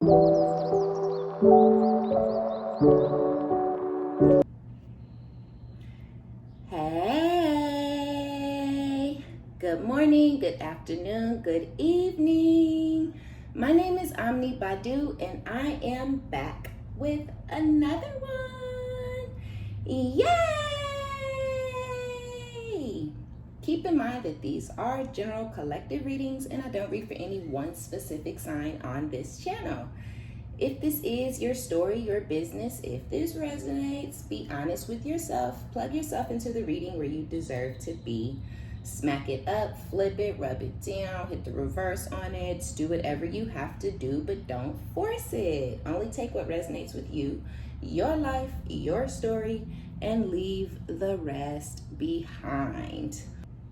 Hey, good morning, good afternoon, good evening. My name is OmniBadu and I am back with another one. Yay! Keep in mind that these are general collective readings and I don't read for any one specific sign on this channel. If this is your story, your business, if this resonates, be honest with yourself. Plug yourself into the reading where you deserve to be. Smack it up, flip it, rub it down, hit the reverse on it. Do whatever you have to do, but don't force it. Only take what resonates with you, your life, your story, and leave the rest behind.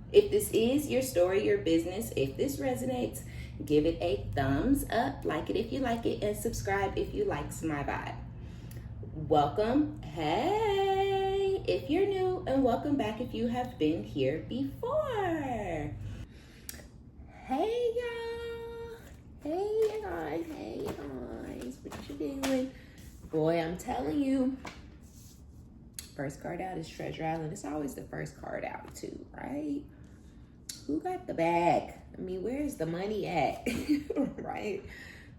If this is your story, your business, if this resonates, give it a thumbs up, like it if you like it, and subscribe if you likes my vibe. Welcome, hey, if you're new, and welcome back if you have been here before. Hey y'all, hey guys, what you doing? Boy, I'm telling you, first card out is Treasure Island. It's always the first card out too, right? Who got the bag? I mean, where's the money at? Right?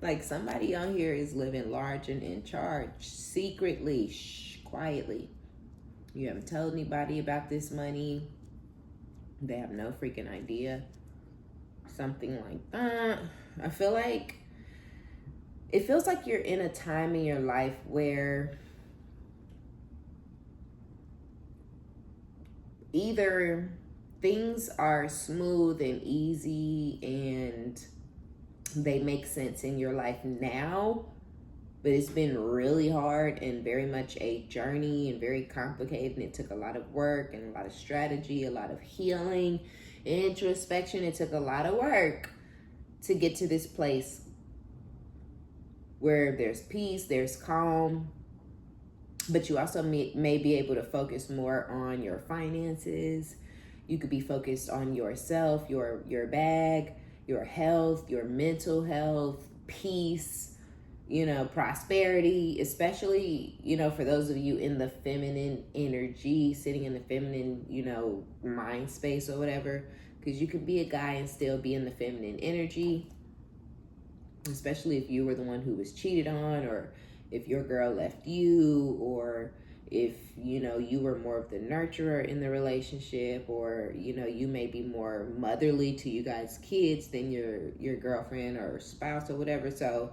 Like somebody on here is living large and in charge, secretly, quietly. You haven't told anybody about this money. They have no freaking idea. Something like that. I feel like, it feels like you're in a time in your life where either things are smooth and easy and they make sense in your life now, but it's been really hard and very much a journey and very complicated, and it took a lot of work and a lot of strategy, a lot of healing, introspection. It took a lot of work to get to this place where there's peace, there's calm, but you also may be able to focus more on your finances. You could be focused on yourself, your bag, your health, your mental health, peace, prosperity, especially, for those of you in the feminine energy, sitting in the feminine, mind space or whatever, because you could be a guy and still be in the feminine energy, especially if you were the one who was cheated on, or if your girl left you, or if you were more of the nurturer in the relationship, or you may be more motherly to you guys' kids than your girlfriend or spouse or whatever. So,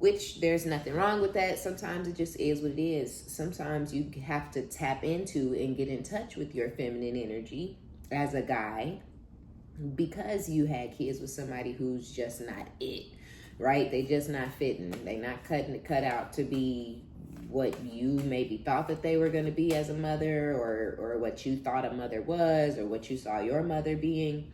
which there's nothing wrong with that. Sometimes it just is what it is. Sometimes you have to tap into and get in touch with your feminine energy as a guy, because you had kids with somebody who's just not it, right? They just not fitting. They not cutting it cut out to be what you maybe thought that they were going to be as a mother, or what you thought a mother was, or what you saw your mother being,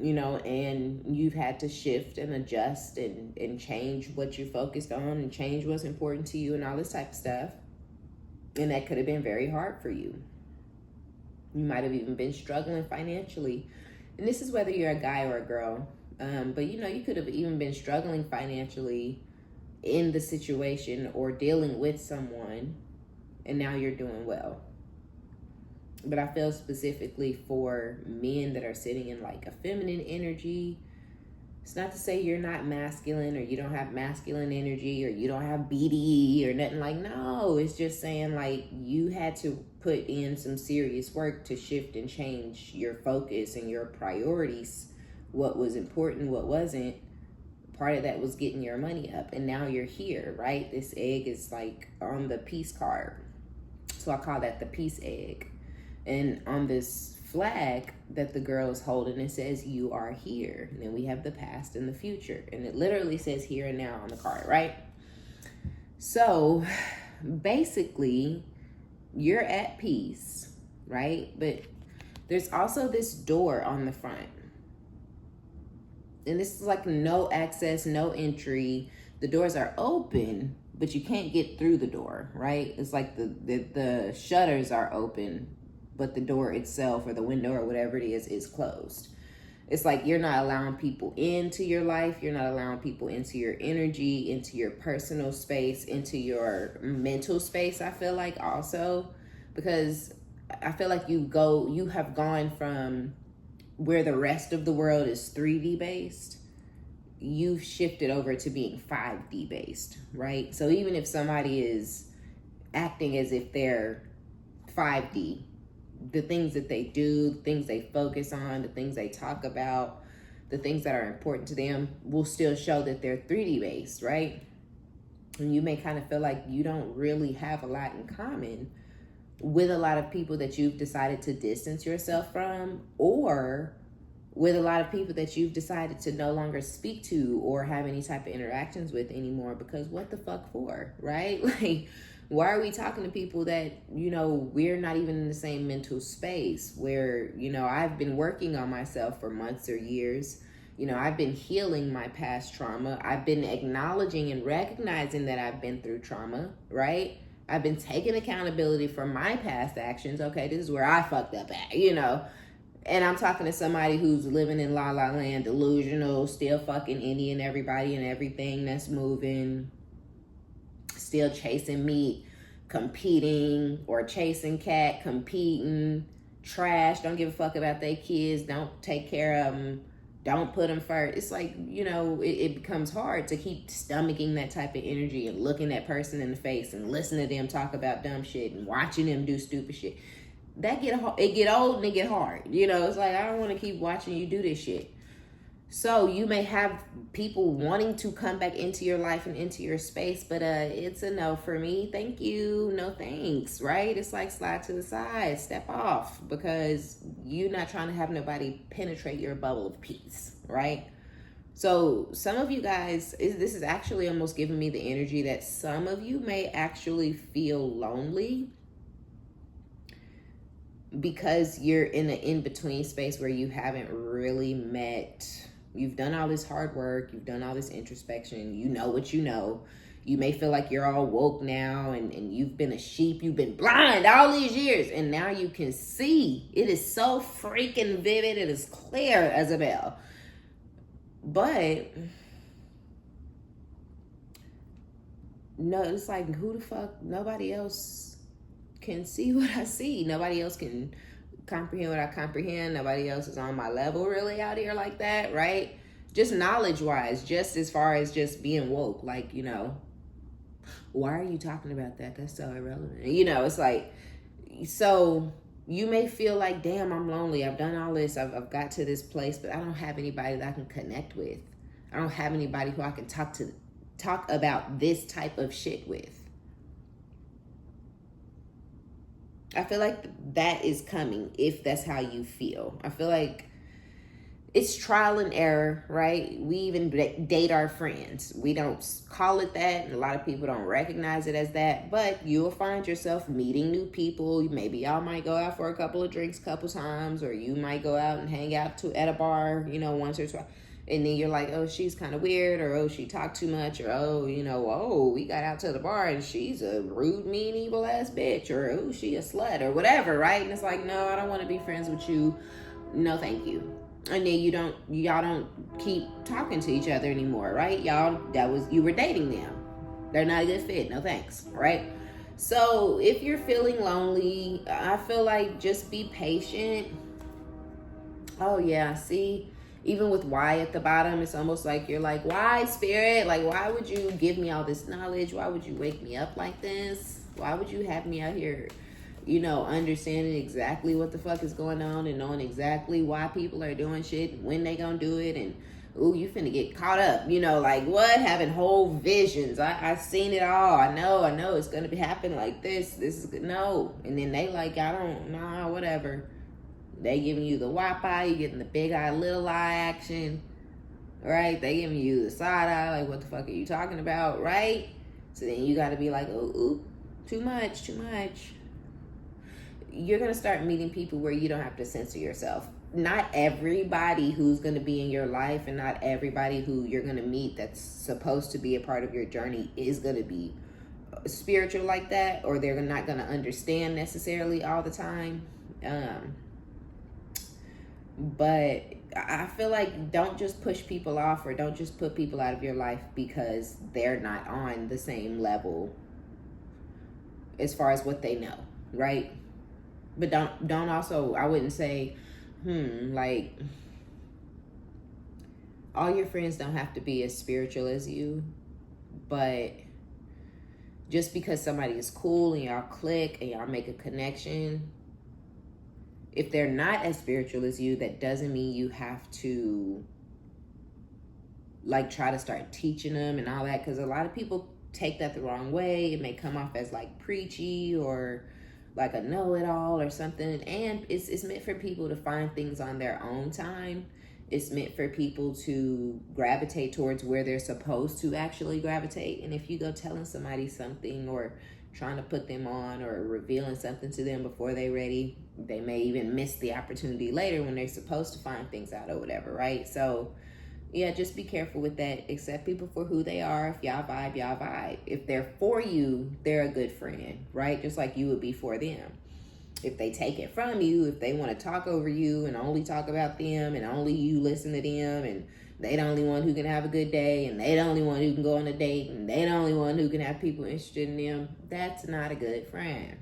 and you've had to shift and adjust and change what you're focused on and change what's important to you and all this type of stuff. And that could have been very hard for you. You might have even been struggling financially. And this is whether you're a guy or a girl. But you could have even been struggling financially in the situation or dealing with someone, and now you're doing well. But I feel specifically for men that are sitting in like a feminine energy. It's not to say you're not masculine, or you don't have masculine energy, or you don't have BDE or nothing. Like, no, it's just saying like you had to put in some serious work to shift and change your focus and your priorities, what was important, what wasn't. Part of that was getting your money up, and now you're here, right? This egg is like on the peace card, so I call that the peace egg. And on this flag that the girl is holding, it says you are here. And then we have the past and the future, and it literally says here and now on the card, right? So basically you're at peace, right? But there's also this door on the front. And this is like no access, no entry. The doors are open, but you can't get through the door, right? It's like the shutters are open, but the door itself or the window or whatever it is closed. It's like you're not allowing people into your life. You're not allowing people into your energy, into your personal space, into your mental space, I feel like also. Because I feel like you have gone from where the rest of the world is 3D based, you've shifted over to being 5D based, right? So even if somebody is acting as if they're 5D, the things that they do, the things they focus on, the things they talk about, the things that are important to them will still show that they're 3D based, right? And you may kind of feel like you don't really have a lot in common with a lot of people that you've decided to distance yourself from, or with a lot of people that you've decided to no longer speak to or have any type of interactions with anymore, because what the fuck for, right? Like, why are we talking to people that, you know, we're not even in the same mental space where, you know, I've been working on myself for months or years. You know, I've been healing my past trauma. I've been acknowledging and recognizing that I've been through trauma, right? I've been taking accountability for my past actions. Okay, this is where I fucked up at, you know. And I'm talking to somebody who's living in La La Land, delusional, still fucking Indian everybody and everything that's moving, still chasing meat, competing, or chasing cat, competing, trash, don't give a fuck about their kids, don't take care of them, don't put them first. It's like, you know, it becomes hard to keep stomaching that type of energy and looking that person in the face and listening to them talk about dumb shit and watching them do stupid shit. It get old and it get hard. You know, it's like, I don't want to keep watching you do this shit. So you may have people wanting to come back into your life and into your space, but it's a no for me. Thank you. No thanks, right? It's like slide to the side, step off, because you're not trying to have nobody penetrate your bubble of peace, right? So some of you guys, this is actually almost giving me the energy that some of you may actually feel lonely because you're in an in-between space where you haven't really met. You've done all this hard work, you've done all this introspection, you know what you know. You may feel like you're all woke now and you've been a sheep, you've been blind all these years, and now you can see. It is so freaking vivid, it is clear as a bell. But no, it's like, who the fuck, nobody else can see what I see. Nobody else can comprehend what I comprehend. Nobody else is on my level really out here like that, right? Just knowledge wise, just as far as just being woke, like, you know, why are you talking about that? That's so irrelevant. You know, it's like, so you may feel like, damn, I'm lonely. I've done all this. I've got to this place, but I don't have anybody that I can connect with. I don't have anybody who I can talk about this type of shit with. I feel like that is coming if that's how you feel. I feel like it's trial and error, right? We even date our friends. We don't call it that, and a lot of people don't recognize it as that, but you'll find yourself meeting new people. Maybe y'all might go out for a couple of drinks a couple times, or you might go out and hang out at a bar, you know, once or twice. And then you're like, oh, she's kind of weird, or oh, she talked too much, or oh, you know, oh, we got out to the bar and she's a rude, mean, evil ass bitch, or oh, she a slut, or whatever, right? And it's like, no, I don't want to be friends with you. No, thank you. And then y'all don't keep talking to each other anymore, right? You were dating them. They're not a good fit. No thanks, right? So if you're feeling lonely, I feel like just be patient. Oh yeah, see, even with why at the bottom, it's almost like you're like, why, spirit? Like, why would you give me all this knowledge? Why would you wake me up like this? Why would you have me out here, you know, understanding exactly what the fuck is going on and knowing exactly why people are doing shit and when they gonna do it, and ooh, you finna get caught up, you know, like what? Having whole visions. I seen it all. I know it's gonna be happening like this. This is good. No. And then they like, whatever. They giving you the wop eye, you getting the big eye, little eye action, right? They giving you the side eye, like what the fuck are you talking about, right? So then you gotta be like, ooh, too much. You're going to start meeting people where you don't have to censor yourself. Not everybody who's going to be in your life and not everybody who you're going to meet that's supposed to be a part of your journey is going to be spiritual like that, or they're not going to understand necessarily all the time. But I feel like don't just push people off or don't just put people out of your life because they're not on the same level as far as what they know, right? But don't also, I wouldn't say, like, all your friends don't have to be as spiritual as you, but just because somebody is cool and y'all click and y'all make a connection, if they're not as spiritual as you, that doesn't mean you have to like try to start teaching them and all that, because a lot of people take that the wrong way. It may come off as like preachy or like a know-it-all or something, and it's meant for people to find things on their own time. It's meant for people to gravitate towards where they're supposed to actually gravitate. And if you go telling somebody something or trying to put them on or revealing something to them before they're ready, they may even miss the opportunity later when they're supposed to find things out or whatever, right? So yeah, just be careful with that. Accept people for who they are. If y'all vibe, y'all vibe. If they're for you, they're a good friend, right? Just like you would be for them. If they take it from you, if they want to talk over you and only talk about them and only you listen to them, and they the only one who can have a good day, and they the only one who can go on a date, and they the only one who can have people interested in them, that's not a good friend.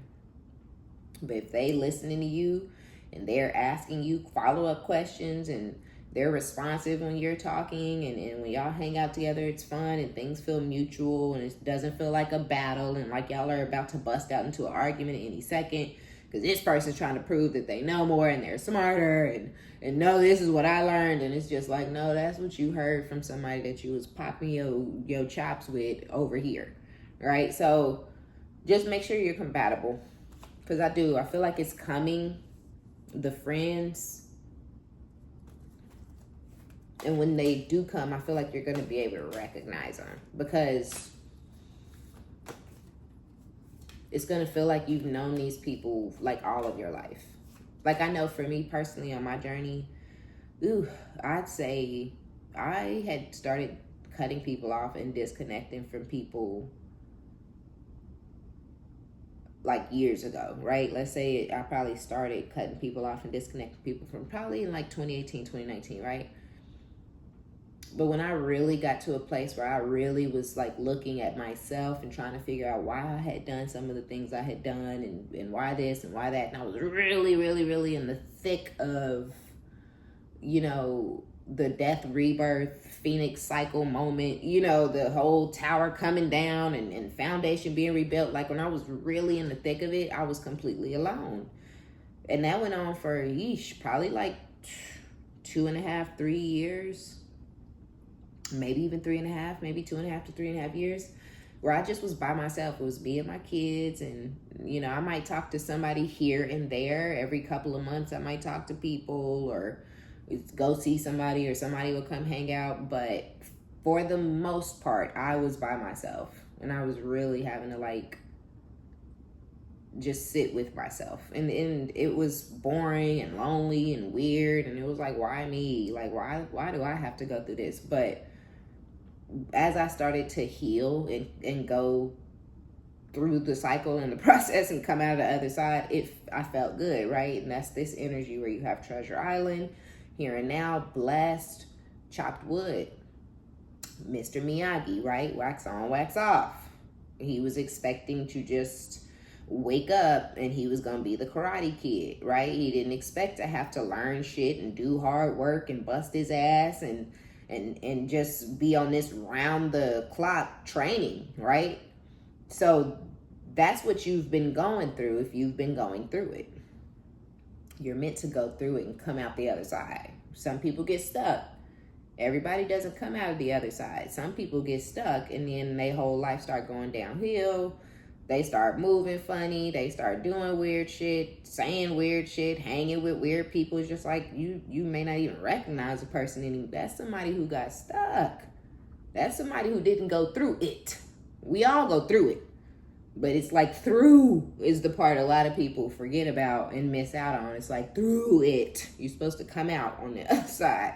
But if they listening to you and they're asking you follow-up questions and they're responsive when you're talking, and when y'all hang out together, it's fun and things feel mutual and it doesn't feel like a battle and like y'all are about to bust out into an argument any second because this person's trying to prove that they know more and they're smarter and no, this is what I learned, and it's just like, no, that's what you heard from somebody that you was popping your chops with over here, right? So just make sure you're compatible, because I feel like it's coming, the friends. And when they do come, I feel like you're going to be able to recognize them, because it's going to feel like you've known these people like all of your life. Like, I know for me personally on my journey, I'd say I had started cutting people off and disconnecting from people like years ago, right? Let's say I probably started cutting people off and disconnecting people from probably in like 2018, 2019, right? But when I really got to a place where I really was like looking at myself and trying to figure out why I had done some of the things I had done, and why this and why that, and I was really, really, really in the thick of, the death, rebirth, phoenix cycle moment, the whole tower coming down and foundation being rebuilt. Like, when I was really in the thick of it, I was completely alone. And that went on for, probably like 2.5, 3 years. Maybe even 3.5, maybe 2.5 to 3.5 years, where I just was by myself. It was me and my kids, and I might talk to somebody here and there. Every couple of months I might talk to people or go see somebody, or somebody will come hang out. But for the most part, I was by myself, and I was really having to like just sit with myself, and it was boring and lonely and weird, and it was like, why me? Like, why do I have to go through this? But as I started to heal and go through the cycle and the process and come out of the other side, I felt good, right? And that's this energy where you have Treasure Island, here and now, blessed, chopped wood, Mr. Miyagi, right? Wax on, wax off. He was expecting to just wake up and he was gonna be the Karate Kid, right? He didn't expect to have to learn shit and do hard work and bust his ass and just be on this round the clock training, right? So that's what you've been going through. If you've been going through it, you're meant to go through it and come out the other side. Some people get stuck. Everybody doesn't come out of the other side. Some people get stuck, and then their whole life start going downhill. They start moving funny. They start doing weird shit, saying weird shit, hanging with weird people. It's just like you may not even recognize a person anymore. That's somebody who got stuck. That's somebody who didn't go through it. We all go through it. But it's like through is the part a lot of people forget about and miss out on. It's like through it. You're supposed to come out on the other side.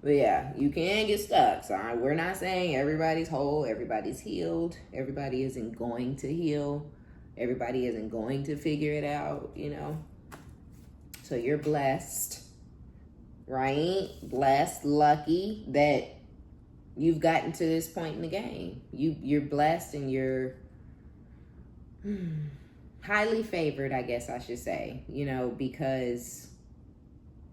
But yeah, you can get stuck. So we're not saying everybody's whole, everybody's healed. Everybody isn't going to heal. Everybody isn't going to figure it out, So you're blessed. right? Blessed, lucky that you've gotten to this point in the game. You're blessed and you're highly favored, I guess I should say, because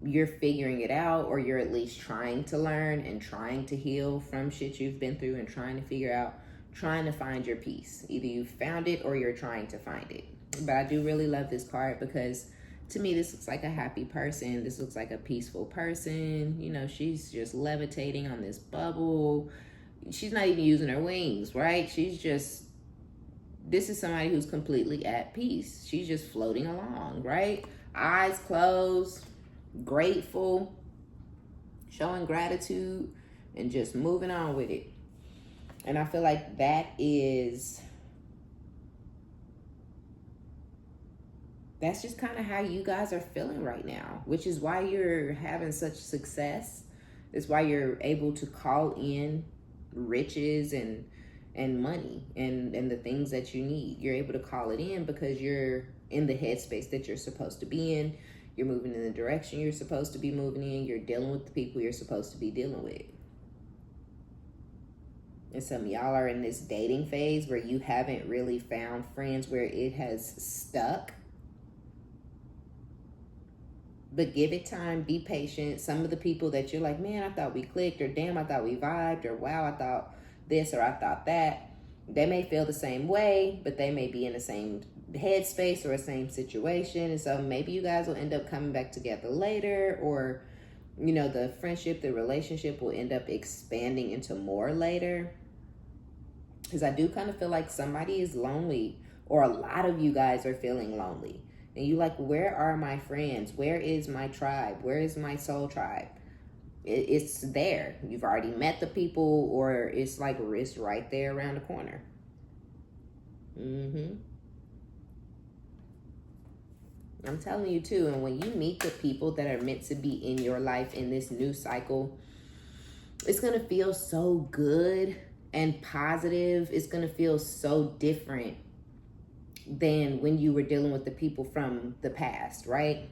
you're figuring it out, or you're at least trying to learn and trying to heal from shit you've been through and trying to figure out, trying to find your peace. Either you found it or you're trying to find it. But I do really love this card because to me, this looks like a happy person. This looks like a peaceful person. She's just levitating on this bubble. She's not even using her wings, right? This is somebody who's completely at peace. She's just floating along, right? Eyes closed, grateful, showing gratitude, and just moving on with it. And I feel like that's just kind of how you guys are feeling right now, which is why you're having such success. It's why you're able to call in riches and money and the things that you need. You're able to call it in because you're in the headspace that you're supposed to be in. You're moving in the direction you're supposed to be moving in. You're dealing with the people you're supposed to be dealing with. And some of y'all are in this dating phase where you haven't really found friends, where it has stuck. But give it time, be patient. Some of the people that you're like, man, I thought we clicked, or damn, I thought we vibed, or wow, I thought this, or I thought that. They may feel the same way, but they may be in the same headspace or the same situation. And so maybe you guys will end up coming back together later, or, the friendship, the relationship will end up expanding into more later. Because I do kind of feel like somebody is lonely, or a lot of you guys are feeling lonely. And you like, where are my friends? Where is my tribe? Where is my soul tribe? It's there. You've already met the people, or it's like it's right there around the corner. I'm telling you too. And when you meet the people that are meant to be in your life in this new cycle, it's going to feel so good and positive. It's going to feel so different than when you were dealing with the people from the past, right?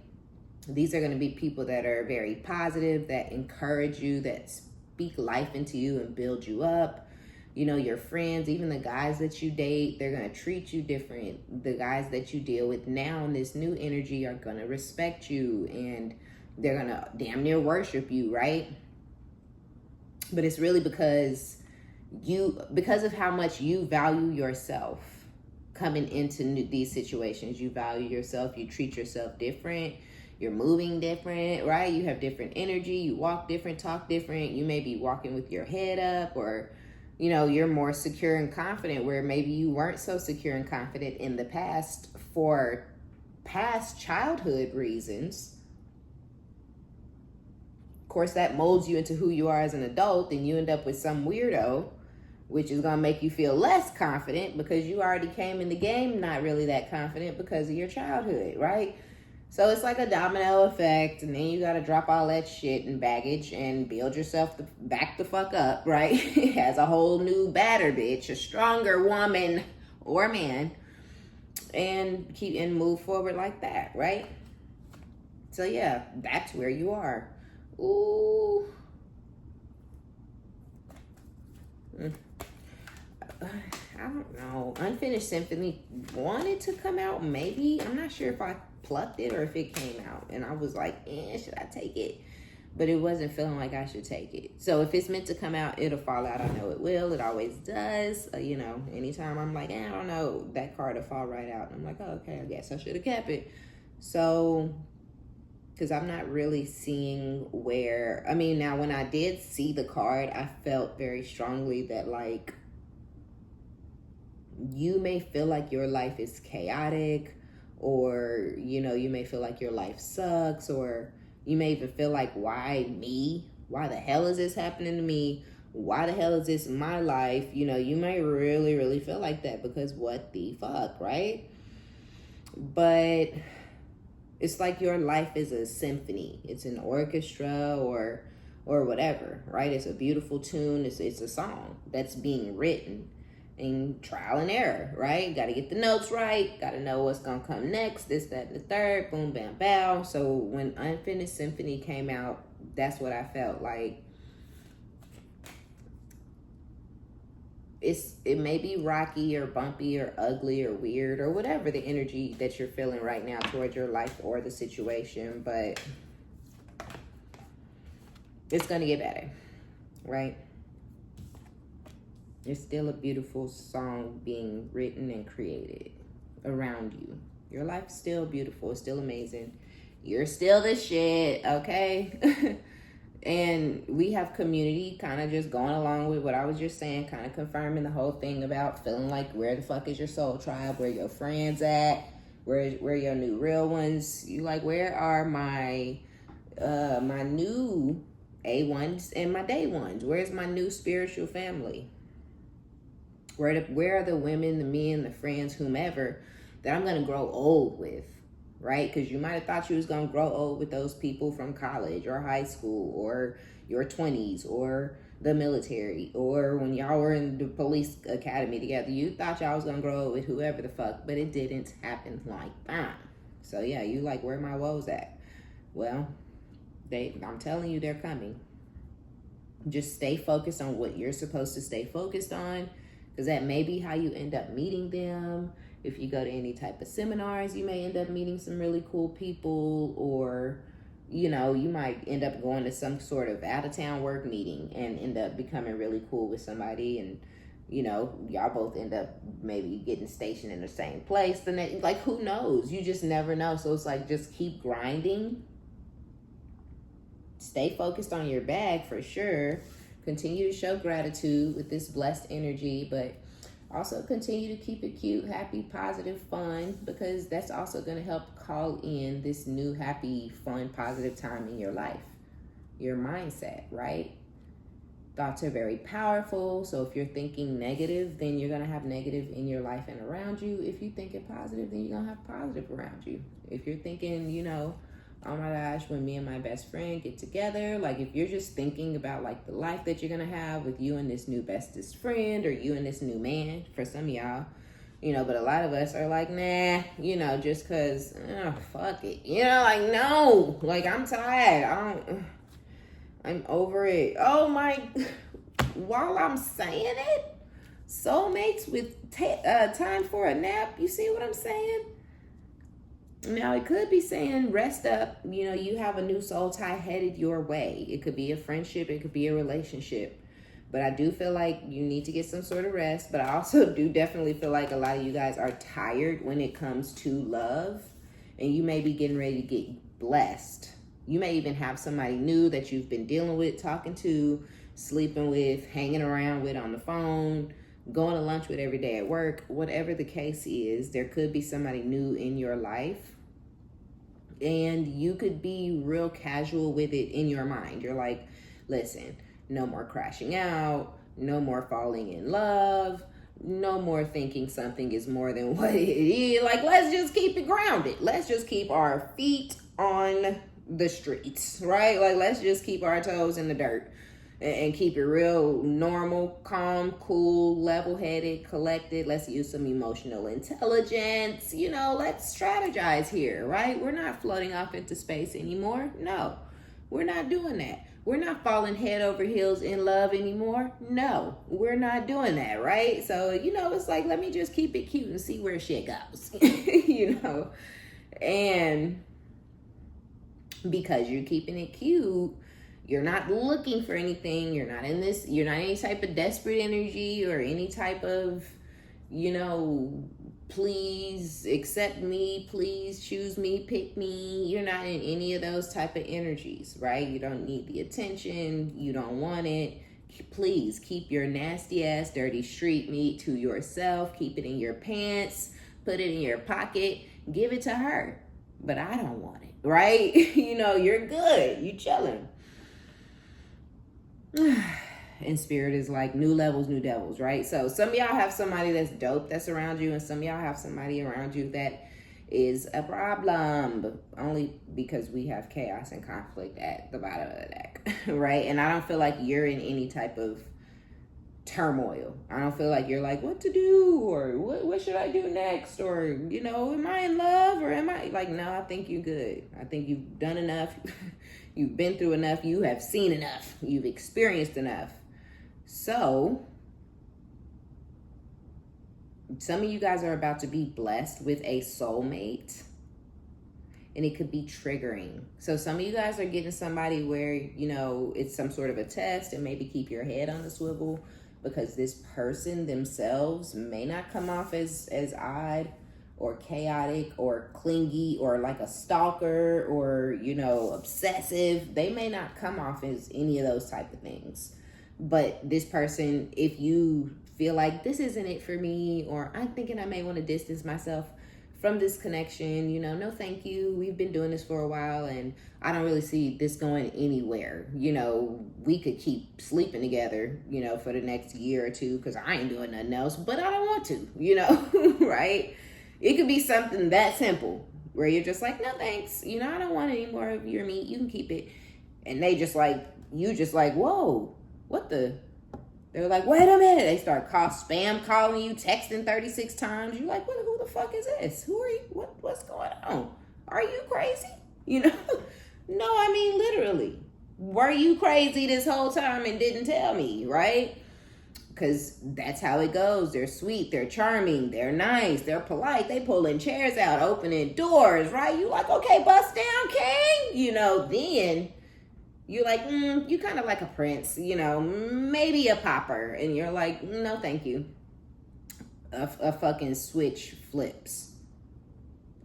These are going to be people that are very positive, that encourage you, that speak life into you and build you up. Your friends, even the guys that you date, they're going to treat you different. The guys that you deal with now in this new energy are going to respect you, and they're going to damn near worship you, right? But it's really because of how much you value yourself. Coming into these situations, you value yourself, you treat yourself different, you're moving different, right? You have different energy, you walk different, talk different. You may be walking with your head up, or you're more secure and confident, where maybe you weren't so secure and confident in the past for past childhood reasons. Of course, that molds you into who you are as an adult, and you end up with some weirdo, which is going to make you feel less confident because you already came in the game not really that confident because of your childhood, right? So it's like a domino effect, and then you got to drop all that shit and baggage and build yourself back the fuck up, right? As a whole new badder bitch, a stronger woman or man, and move forward like that, right? So yeah, that's where you are. Ooh. I don't know. Unfinished Symphony wanted to come out, maybe. I'm not sure if I plucked it or if it came out. And I was like, should I take it? But it wasn't feeling like I should take it. So if it's meant to come out, it'll fall out. I know it will. It always does. Anytime I'm like, I don't know, that card will fall right out. And I'm like, oh, okay, I guess I should have kept it. So, because I'm not really seeing where, now when I did see the card, I felt very strongly that like, you may feel like your life is chaotic, or you may feel like your life sucks, or you may even feel like, why me? Why the hell is this happening to me? Why the hell is this my life? You may really, really feel like that, because what the fuck, right? But it's like your life is a symphony. It's an orchestra or whatever, right? It's a beautiful tune. It's a song that's being written. And trial and error, right? Got to get the notes right. Got to know what's going to come next. This, that, and the third. Boom, bam, bow. So when Unfinished Symphony came out, That's what I felt like. It may be rocky or bumpy or ugly or weird or whatever the energy that you're feeling right now towards your life or the situation, but it's going to get better, right? There's still a beautiful song being written and created around you. Your life's still beautiful. It's still amazing. You're still the shit, okay? And we have community kind of just going along with what I was just saying, kind of confirming the whole thing about feeling like where the fuck is your soul tribe, where your friends at, where your new real ones. You like, where are my my new A1s and my day ones? Where's my new spiritual family? Where are the women, the men, the friends, whomever that I'm gonna grow old with? Right? Because you might have thought you was going to grow old with those people from college or high school or your 20s or the military or when y'all were in the police academy together. You thought y'all was going to grow old with whoever the fuck, but it didn't happen like that. So yeah, you like, where my woes at? Well, I'm telling you, they're coming. Just stay focused on what you're supposed to stay focused on, because that may be how you end up meeting them. If you go to any type of seminars, you may end up meeting some really cool people, or, you know, you might end up going to some sort of out-of-town work meeting and end up becoming really cool with somebody, and, you know, y'all both end up maybe getting stationed in the same place. Then, like, who knows? You just never know. So it's like, just keep grinding. Stay focused on your bag for sure. Continue to show gratitude with this blessed energy, but also continue to keep it cute, happy, positive, fun, because that's also going to help call in this new, happy, fun, positive time in your life. Your mindset, right? Thoughts are very powerful. So if you're thinking negative, then you're going to have negative in your life and around you. If you think it positive, then you're going to have positive around you. If you're thinking, you know, oh my gosh, when me and my best friend get together, like if you're just thinking about like the life that you're gonna have with you and this new bestest friend, or you and this new man, for some of y'all, you know, but a lot of us are like, nah, you know, just cause, oh, fuck it, you know, like, no, like, I'm tired, I'm over it. Oh my, while I'm saying it, soulmates with time for a nap, you see what I'm saying? Now, it could be saying rest up. You know, you have a new soul tie headed your way. It could be a friendship. It could be a relationship. But I do feel like you need to get some sort of rest. But I also do definitely feel like a lot of you guys are tired when it comes to love. And you may be getting ready to get blessed. You may even have somebody new that you've been dealing with, talking to, sleeping with, hanging around with on the phone, going to lunch with every day at work. Whatever the case is, there could be somebody new in your life. And you could be real casual with it in your mind. You're like, listen, no more crashing out, no more falling in love, no more thinking something is more than what it is. Like, let's just keep it grounded. Let's just keep our feet on the streets, right? Like, let's just keep our toes in the dirt and keep it real normal, calm, cool, level-headed, collected. Let's use some emotional intelligence. You know, let's strategize here, right? We're not floating off into space anymore. No, we're not doing that. We're not falling head over heels in love anymore. No, we're not doing that, right? So, you know, it's like, let me just keep it cute and see where shit goes, you know? And because you're keeping it cute, you're not looking for anything. You're not any type of desperate energy or any type of, you know, please accept me, please choose me, pick me. You're not in any of those type of energies, right? You don't need the attention. You don't want it. Please keep your nasty ass, dirty street meat to yourself. Keep it in your pants. Put it in your pocket. Give it to her. But I don't want it, right? You know, you're good. You chilling. And spirit is like new levels, new devils, right? So some of y'all have somebody that's dope that's around you, and some of y'all have somebody around you that is a problem, only because we have chaos and conflict at the bottom of the deck, right? And I don't feel like you're in any type of turmoil. I don't feel like you're like, what to do, or what should I do next, or, you know, am I in love, or am I like, no, I think you're good. I think you've done enough. You've been through enough. You have seen enough. You've experienced enough. So some of you guys are about to be blessed with a soulmate, and it could be triggering. So some of you guys are getting somebody where, you know, it's some sort of a test, and maybe keep your head on the swivel, because this person themselves may not come off as odd or chaotic or clingy or like a stalker or, you know, obsessive. They may not come off as any of those type of things. But this person, if you feel like this isn't it for me, or I'm thinking I may want to distance myself from this connection, you know, no thank you. We've been doing this for a while and I don't really see this going anywhere. You know, we could keep sleeping together, you know, for the next year or two, because I ain't doing nothing else, but I don't want to, you know, right? It could be something that simple where you're just like, no thanks, you know, I don't want any more of your meat. You can keep it. And they just like, you just like, whoa, what the? They're like, wait a minute. They start spam calling you, texting 36 times. You're like, who the fuck is this? Who are you? What's going on? Are you crazy? You know? No, I mean, literally. Were you crazy this whole time and didn't tell me, right? Because that's how it goes. They're sweet. They're charming. They're nice. They're polite. They pulling chairs out, opening doors, right? You like, okay, bust down, king. You know, then you're like, you kind of like a prince, you know, maybe a popper. And you're like, no, thank you. A fucking switch flips.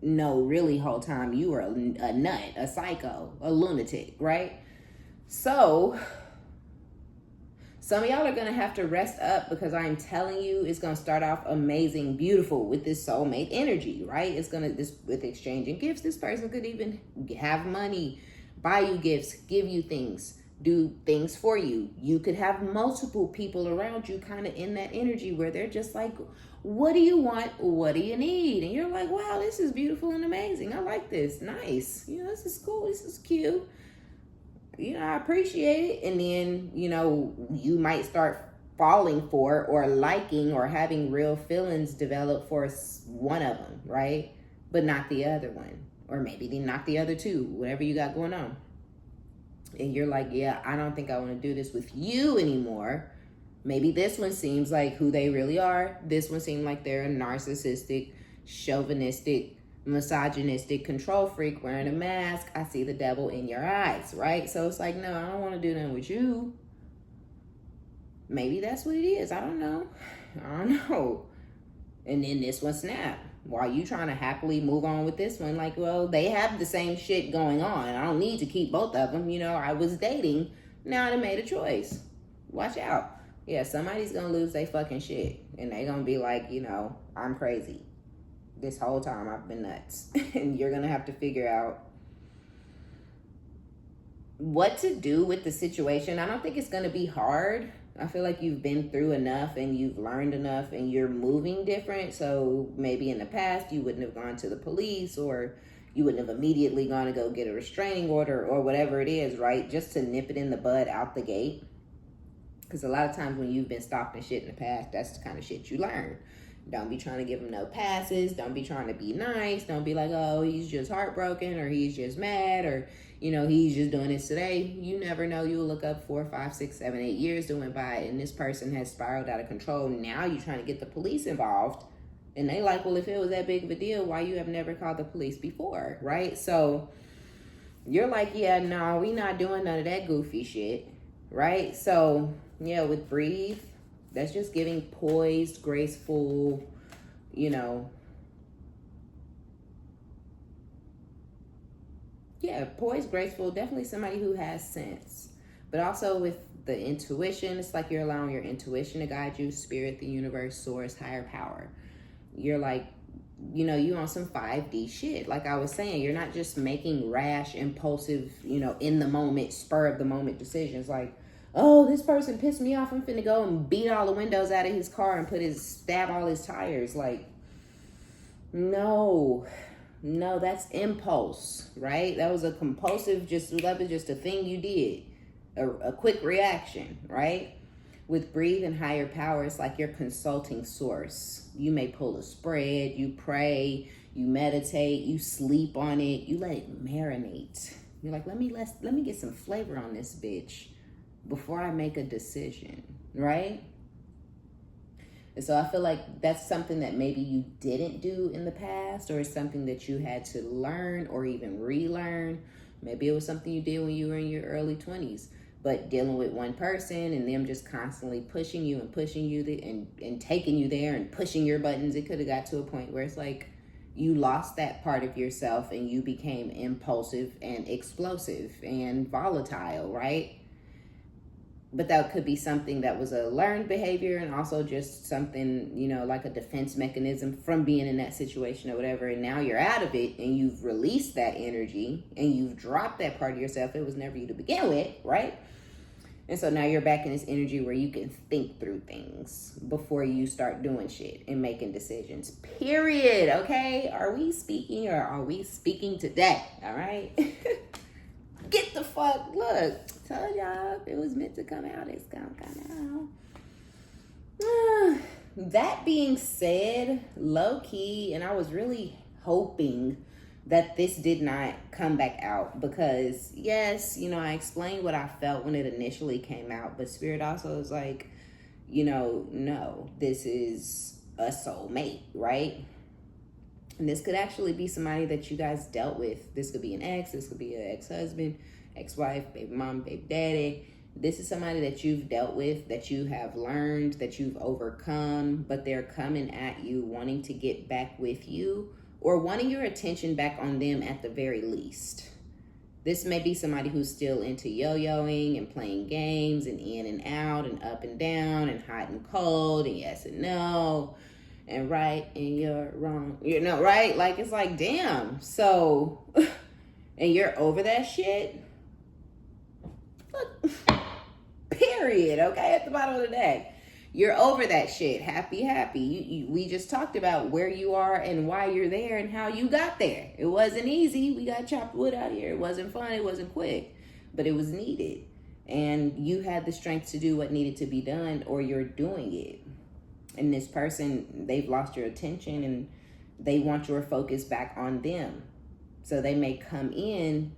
No, really, whole time you were a nut, a psycho, a lunatic, right? So some of y'all are going to have to rest up, because I'm telling you, it's going to start off amazing, beautiful with this soulmate energy, right? It's going to, with exchanging gifts, this person could even have money, buy you gifts, give you things, do things for you. You could have multiple people around you kind of in that energy where they're just like, what do you want? What do you need? And you're like, wow, this is beautiful and amazing. I like this. Nice. You know, this is cool. This is cute. You know, I appreciate it. And then, you know, you might start falling for or liking or having real feelings develop for one of them, right? But not the other one. Or maybe not the other two, whatever you got going on. And you're like, yeah, I don't think I want to do this with you anymore. Maybe this one seems like who they really are. This one seems like they're a narcissistic, chauvinistic, misogynistic control freak wearing a mask. I see the devil in your eyes, right? So it's like, no, I don't want to do nothing with you. Maybe that's what it is. I don't know. And then this one snap. While you trying to happily move on with this one, like, well, they have the same shit going on. I don't need to keep both of them. You know, I was dating. Now I made a choice. Watch out. Yeah, somebody's going to lose their fucking shit. And they going to be like, you know, I'm crazy. This whole time I've been nuts. And you're going to have to figure out what to do with the situation. I don't think it's going to be hard. I feel like you've been through enough and you've learned enough and you're moving different. So maybe in the past you wouldn't have gone to the police, or you wouldn't have immediately gone to go get a restraining order or whatever it is, right? Just to nip it in the bud out the gate. Because a lot of times when you've been stalked and shit in the past, that's the kind of shit you learn. Don't be trying to give him no passes. Don't be trying to be nice. Don't be like, oh, he's just heartbroken, or he's just mad, or, you know, he's just doing this today. You never know. You'll look up 4, 5, 6, 7, 8 years that went by, and this person has spiraled out of control. Now you're trying to get the police involved. And they like, well, if it was that big of a deal, why you have never called the police before, right? So you're like, yeah, no, we not doing none of that goofy shit, right? So, yeah, with breathe, that's just giving poised, graceful, you know, yeah, poised, graceful, definitely somebody who has sense. But also with the intuition, it's like you're allowing your intuition to guide you, spirit, the universe, source, higher power. You're like, you know, you on some 5D shit. Like I was saying, you're not just making rash, impulsive, you know, in the moment, spur of the moment decisions like, oh, this person pissed me off, I'm finna go and beat all the windows out of his car and stab all his tires. Like, no, that's impulse, right? That was a compulsive, that was just a thing you did, a quick reaction, right? With breathe and higher power, it's like you're consulting source. You may pull a spread, you pray, you meditate, you sleep on it, you let it marinate. You're like, let me get some flavor on this bitch before I make a decision, right? And so I feel like that's something that maybe you didn't do in the past, or it's something that you had to learn or even relearn. Maybe it was something you did when you were in your early 20s, but dealing with one person and them just constantly pushing you and and taking you there and pushing your buttons, it could have got to a point where it's like you lost that part of yourself and you became impulsive and explosive and volatile, right? But that could be something that was a learned behavior, and also just something, you know, like a defense mechanism from being in that situation or whatever. And now you're out of it and you've released that energy and you've dropped that part of yourself. It was never you to begin with, right? And so now you're back in this energy where you can think through things before you start doing shit and making decisions. Period. Okay? Are we speaking, or are we speaking today? All right? Get the fuck, look, told y'all if it was meant to come out, it's gonna come out. That being said, low key, and I was really hoping that this did not come back out, because yes, you know, I explained what I felt when it initially came out, but Spirit also is like, you know, no, this is a soulmate, right? And this could actually be somebody that you guys dealt with. This could be an ex, this could be an ex-husband, ex-wife, baby mom, baby daddy. This is somebody that you've dealt with, that you have learned, that you've overcome, but they're coming at you wanting to get back with you, or wanting your attention back on them at the very least. This may be somebody who's still into yo-yoing and playing games and in and out and up and down and hot and cold and yes and no and right and you're wrong, you know, right? Like, it's like, damn. So, and you're over that shit. Look, period. Okay, at the bottom of the day, you're over that shit. Happy. We just talked about where you are and why you're there and how you got there. It wasn't easy. We got chopped wood out here. It wasn't fun. It wasn't quick, but it was needed. And you had the strength to do what needed to be done, or you're doing it. And this person, they've lost your attention and they want your focus back on them. So they may come in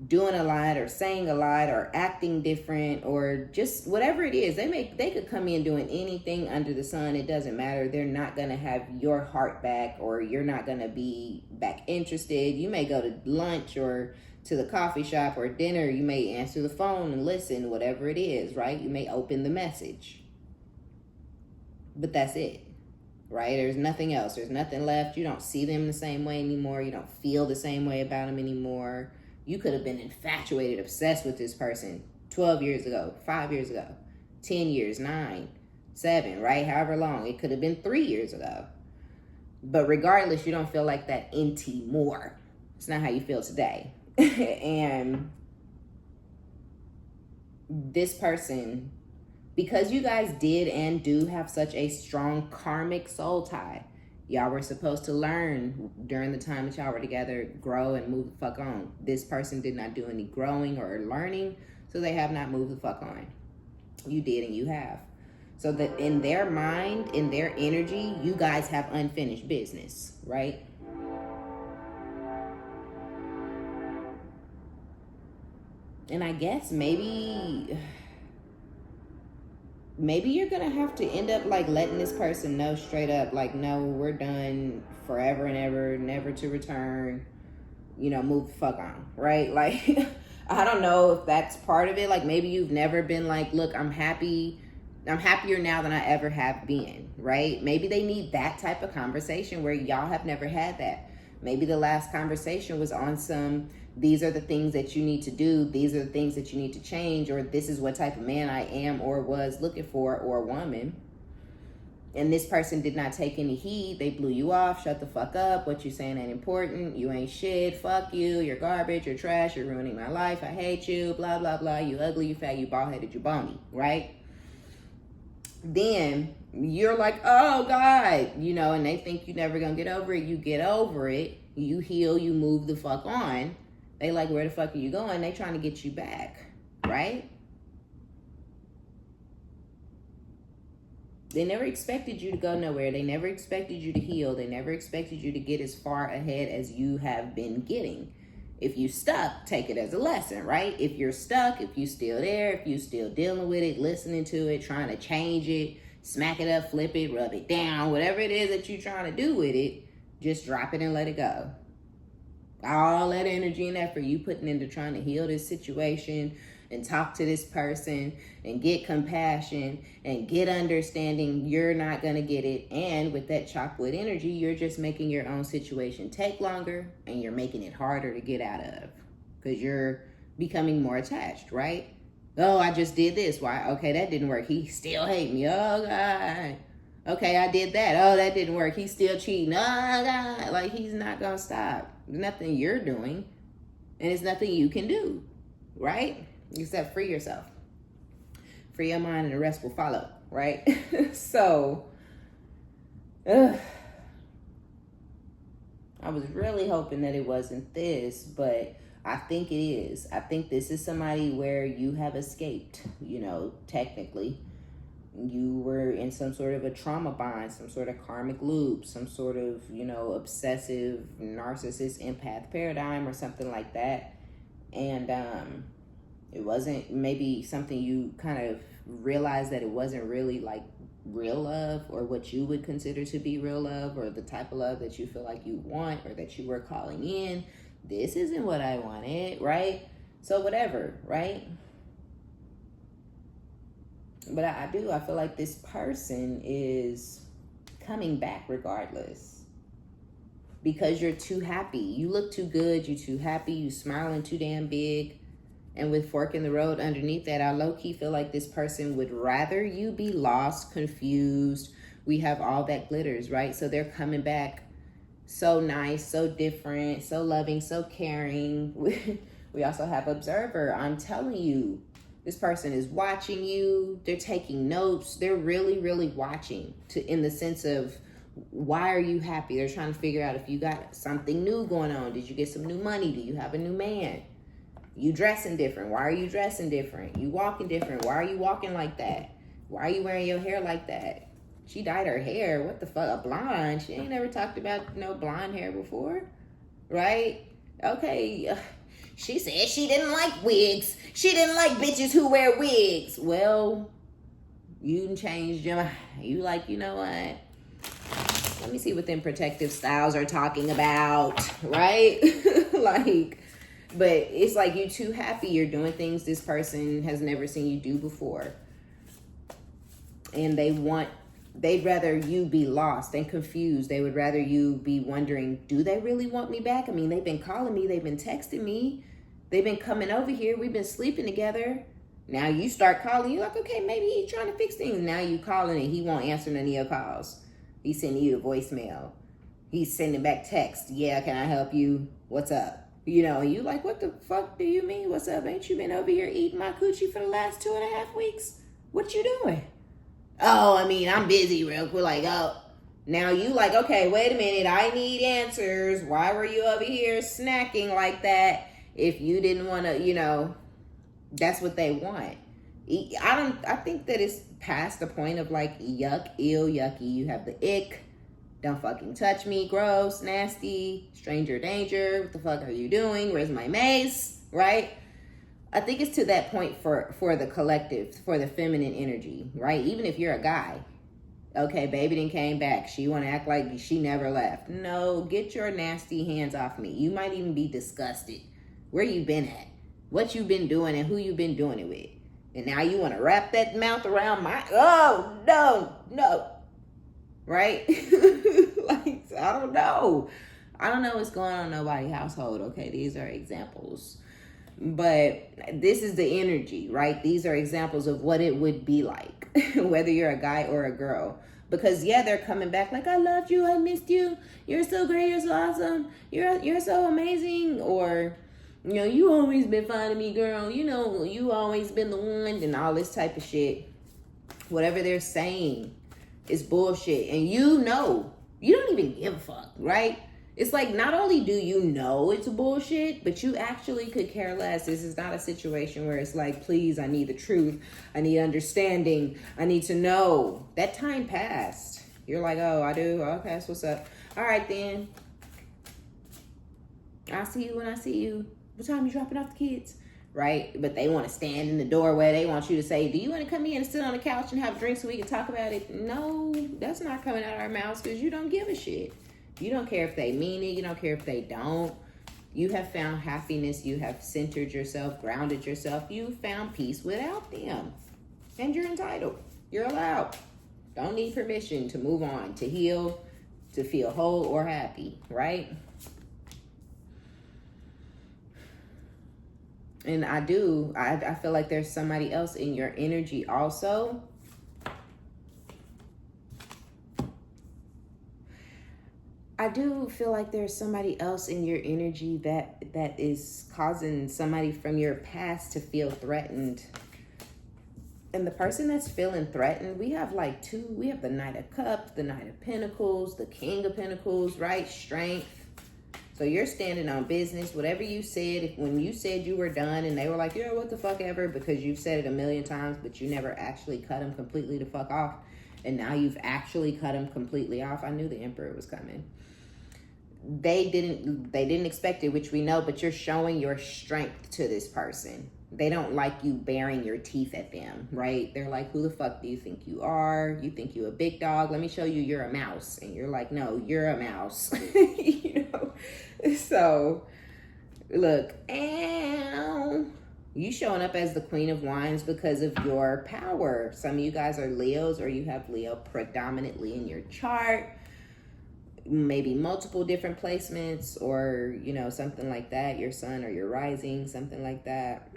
doing a lot or saying a lot or acting different or just whatever it is. They could come in doing anything under the sun. It doesn't matter. They're not going to have your heart back, or you're not going to be back interested. You may go to lunch or to the coffee shop or dinner. You may answer the phone and listen, whatever it is, right? You may open the message. But that's it, right? There's nothing else. There's nothing left. You don't see them the same way anymore. You don't feel the same way about them anymore. You could have been infatuated, obsessed with this person 12 years ago, 5 years ago, 10 years, 9, 7, right? However long. It could have been 3 years ago. But regardless, you don't feel like that anymore. It's not how you feel today. And this person, because you guys did and do have such a strong karmic soul tie, y'all were supposed to learn during the time that y'all were together, grow and move the fuck on. This person did not do any growing or learning, so they have not moved the fuck on. You did and you have. So that in their mind, in their energy, you guys have unfinished business, right? And I guess maybe you're gonna have to end up like letting this person know straight up, like, no, we're done forever and ever, never to return, you know, move the fuck on, right? Like, I don't know if that's part of it. Like, maybe you've never been like, look, I'm happier now than I ever have been, right? Maybe they need that type of conversation where y'all have never had that. Maybe the last conversation was on some, these are the things that you need to do, these are the things that you need to change, or this is what type of man I am or was looking for, or woman. And this person did not take any heed. They blew you off. Shut the fuck up. What you saying ain't important. You ain't shit. Fuck you. You're garbage. You're trash. You're ruining my life. I hate you. Blah, blah, blah. You ugly. You fat. You bald-headed. You bony. Right? Then you're like, oh, God. You know, and they think you're never going to get over it. You get over it. You heal. You move the fuck on. They like, where the fuck are you going? They trying to get you back. Right? They never expected you to go nowhere. They never expected you to heal. They never expected you to get as far ahead as you have been getting. If you stuck, take it as a lesson, right? If you're stuck, if you still there, if you still dealing with it, listening to it, trying to change it, smack it up, flip it, rub it down, whatever it is that you're trying to do with it, just drop it and let it go. All that energy and effort you putting into trying to heal this situation and talk to this person and get compassion and get understanding, you're not going to get it. And with that chocolate energy, you're just making your own situation take longer, and you're making it harder to get out of because you're becoming more attached, right? Oh, I just did this. Why? Okay, that didn't work. He still hate me. Oh, God. Okay, I did that. Oh, that didn't work. He's still cheating. Oh, God. Like, he's not going to stop. There's nothing you're doing, and it's nothing you can do, right? Except free yourself. Free your mind, and the rest will follow, right? So, I was really hoping that it wasn't this, but I think it is. I think this is somebody where you have escaped, technically. You were in some sort of a trauma bond, some sort of karmic loop, some sort of, obsessive, narcissist, empath paradigm or something like that. And it wasn't maybe something you kind of realized that it wasn't really like real love or what you would consider to be real love or the type of love that you feel like you want or that you were calling in. This isn't what I wanted, right? So whatever, right? But I feel like this person is coming back regardless because you're too happy. You look too good. You're too happy. You smiling too damn big. And with fork in the road underneath that, I low-key feel like this person would rather you be lost, confused. We have all that glitters, right? So they're coming back so nice, so different, so loving, so caring. We also have observer. I'm telling you, this person is watching you. They're taking notes. They're really, really watching in the sense of, why are you happy? They're trying to figure out if you got something new going on. Did you get some new money? Do you have a new man? You dressing different. Why are you dressing different? You walking different. Why are you walking like that? Why are you wearing your hair like that? She dyed her hair. What the fuck? A blonde. She ain't never talked about no blonde hair before. Right? Okay. She said she didn't like wigs. She didn't like bitches who wear wigs. Well, you changed your mind. You like, you know what? Let me see what them protective styles are talking about. Right? But it's like you too happy. You're doing things this person has never seen you do before. And they'd rather you be lost and confused. They would rather you be wondering, do they really want me back? I mean, they've been calling me. They've been texting me. They've been coming over here. We've been sleeping together. Now you start calling. You're like, okay, maybe he's trying to fix things. Now you calling and he won't answer none of your calls. He's sending you a voicemail. He's sending back text. Yeah, can I help you? What's up? You like, what the fuck do you mean? What's up? Ain't you been over here eating my coochie for the last 2.5 weeks? What you doing? Oh, I mean, I'm busy real quick. Like, oh, now you like, okay, wait a minute. I need answers. Why were you over here snacking like that? If you didn't want to, that's what they want. I think that it's past the point of like, yuck, ill, yucky. You have the ick. Don't fucking touch me. Gross, nasty, stranger danger. What the fuck are you doing? Where's my mace? Right? I think it's to that point for the collective, for the feminine energy, right? Even if you're a guy. Okay, baby done came back. She want to act like she never left. No, get your nasty hands off me. You might even be disgusted. Where you been at? What you been doing and who you been doing it with? And now you want to wrap that mouth around my... Oh, no. Right? Like, I don't know. I don't know what's going on in nobody's household. Okay, these are examples. But this is the energy, right? These are examples of what it would be like, whether you're a guy or a girl. Because, yeah, they're coming back like, I loved you, I missed you, you're so great, you're so awesome, you're so amazing. Or, you always been finding me, girl. You always been the one, and all this type of shit. Whatever they're saying is bullshit. And you don't even give a fuck, right? It's like, not only do you know it's bullshit, but you actually could care less. This is not a situation where it's like, please, I need the truth. I need understanding. I need to know. That time passed. You're like, oh, I do? Okay, that's what's up. All right, then. I'll see you when I see you. What time you dropping off the kids? Right? But they want to stand in the doorway. They want you to say, do you want to come in and sit on the couch and have drinks so we can talk about it? No, that's not coming out of our mouths because you don't give a shit. You don't care if they mean it. You don't care if they don't. You have found happiness. You have centered yourself, grounded yourself. You found peace without them. And you're entitled. You're allowed. Don't need permission to move on, to heal, to feel whole or happy, right? And I feel like there's somebody else in your energy also. I do feel like there's somebody else in your energy that is causing somebody from your past to feel threatened. And the person that's feeling threatened, we have like two. We have the Knight of Cups, the Knight of Pentacles, the King of Pentacles, right? Strength. So you're standing on business. Whatever you said, when you said you were done and they were like, yeah, what the fuck ever, because you've said it a million times, but you never actually cut them completely the fuck off. And now you've actually cut them completely off. I knew the Emperor was coming. They didn't expect it, which we know, but you're showing your strength to this person. They don't like you baring your teeth at them, right? They're like, who the fuck do you think you are? You think you a big dog? Let me show you you're a mouse. And you're like, no, you're a mouse. You know? So, look, you showing up as the Queen of Wands because of your power. Some of you guys are Leos, or you have Leo predominantly in your chart. Maybe multiple different placements, or, you know, something like that. Your sun or your rising, something like that.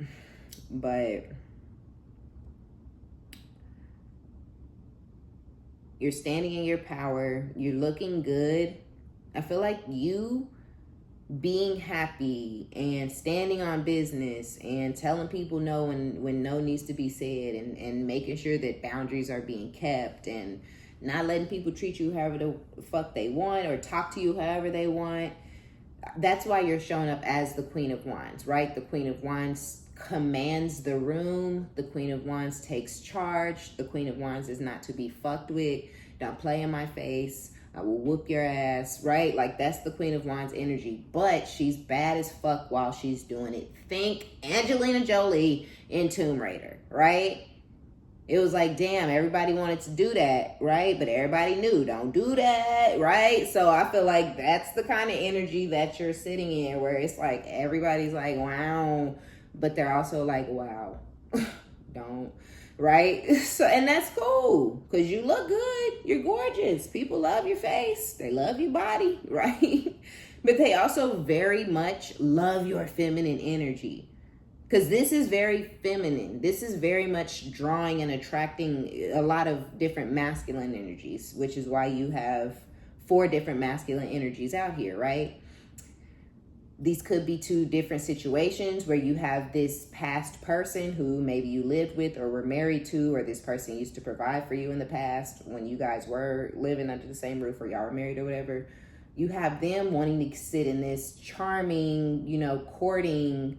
But you're standing in your power. You're looking good. I feel like you being happy and standing on business and telling people no when no needs to be said, and making sure that boundaries are being kept, and not letting people treat you however the fuck they want or talk to you however they want. That's why you're showing up as the Queen of Wands, right? The Queen of Wands commands the room. The Queen of Wands takes charge. The Queen of Wands is not to be fucked with. Don't play in my face. I will whoop your ass, right? Like, that's the Queen of Wands energy. But she's bad as fuck while she's doing it. Think Angelina Jolie in Tomb Raider, right? It was like, damn, everybody wanted to do that, right? But everybody knew, don't do that, right? So I feel like that's the kind of energy that you're sitting in, where it's like everybody's like, wow, but they're also like, wow, don't, right? So, and that's cool, because you look good, you're gorgeous. People love your face, they love your body, right? But they also very much love your feminine energy. Because this is very feminine. This is very much drawing and attracting a lot of different masculine energies, which is why you have 4 different masculine energies out here, right? These could be 2 different situations where you have this past person who maybe you lived with or were married to, or this person used to provide for you in the past when you guys were living under the same roof, or y'all were married or whatever. You have them wanting to sit in this charming, you know, courting,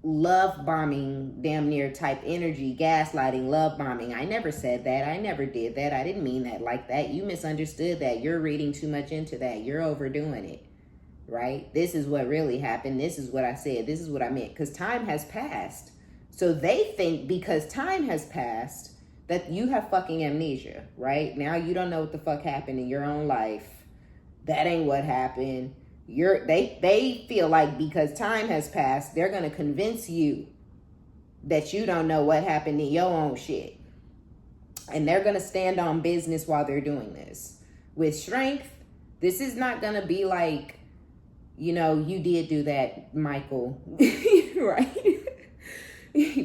love bombing, damn near type energy, gaslighting, love bombing. I never said that. I never did that. I didn't mean that like that. You misunderstood that. You're reading too much into that. You're overdoing it, right? This is what really happened. This is what I said. This is what I meant, because time has passed. So they think because time has passed that you have fucking amnesia, right? Now you don't know what the fuck happened in your own life. That ain't what happened. They feel like because time has passed, they're going to convince you that you don't know what happened in your own shit. And they're going to stand on business while they're doing this. With strength, this is not going to be like, you know, you did do that, Michael, right?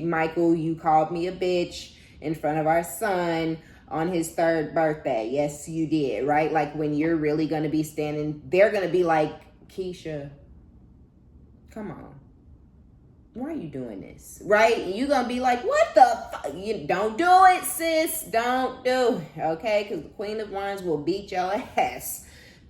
Michael, you called me a bitch in front of our son on his 3rd birthday. Yes, you did, right? Like, when you're really going to be standing, they're going to be like, Keisha, come on. Why are you doing this? Right? And you're going to be like, what the fuck? You don't do it, sis. Don't do it, okay? Because the Queen of Wands will beat your ass.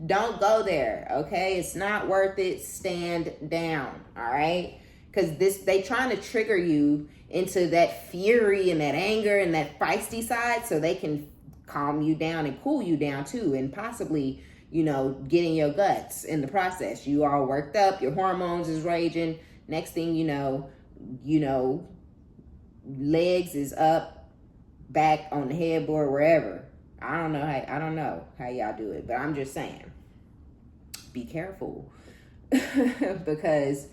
Don't go there, okay? It's not worth it. Stand down, all right? Because they trying to trigger you into that fury and that anger and that feisty side so they can calm you down and cool you down too, and possibly, getting your guts in the process. You all worked up, your hormones is raging. Next thing you know, legs is up, back on the headboard, wherever. I don't know how y'all do it, but I'm just saying, be careful. Because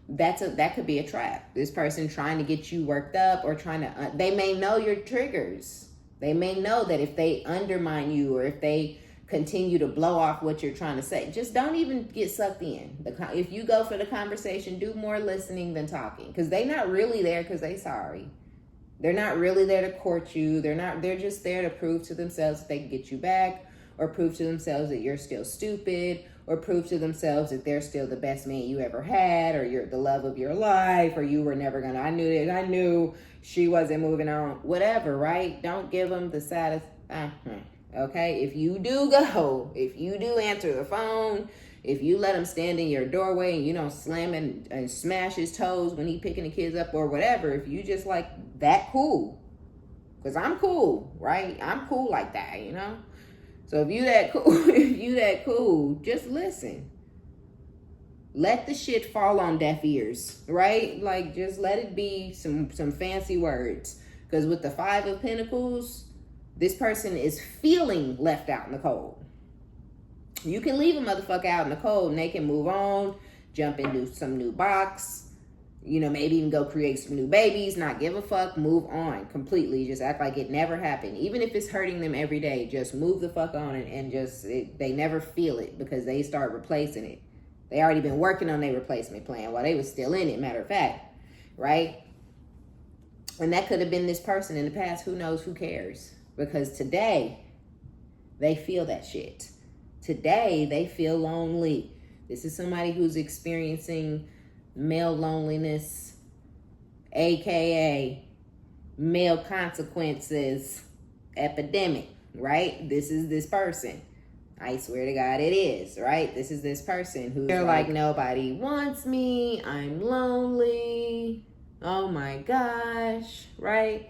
that could be a trap. This person trying to get you worked up, or trying to they may know your triggers. They may know that if they undermine you, or if they continue to blow off what you're trying to say, just don't even get sucked in. If you go for the conversation, do more listening than talking, because they're not really there because they sorry. They're not really there to court you. They're just there to prove to themselves that they can get you back, or prove to themselves that you're still stupid, or prove to themselves that they're still the best man you ever had, or you're the love of your life, or you were never gonna, I knew she wasn't moving on, whatever, right? Don't give them the saddest, okay? If you do answer the phone, if you let him stand in your doorway and you don't slam and smash his toes when he picking the kids up or whatever, if you just like that, cool. Because I'm cool, right? I'm cool like that, So if you that cool, just listen. Let the shit fall on deaf ears, right? Like, just let it be some fancy words. Because with the 5 of Pentacles, this person is feeling left out in the cold. You can leave a motherfucker out in the cold and they can move on, jump into some new box, maybe even go create some new babies, not give a fuck, move on completely. Just act like it never happened. Even if it's hurting them every day, just move the fuck on and they never feel it, because they start replacing it. They already been working on their replacement plan while they was still in it, matter of fact, right? And that could have been this person in the past. Who knows? Who cares? Because today, they feel that shit. Today, they feel lonely. This is somebody who's experiencing male loneliness, aka male consequences epidemic, right? This is this person. I swear to God it is, right? This is this person who's they're like, nobody wants me, I'm lonely, oh my gosh, right?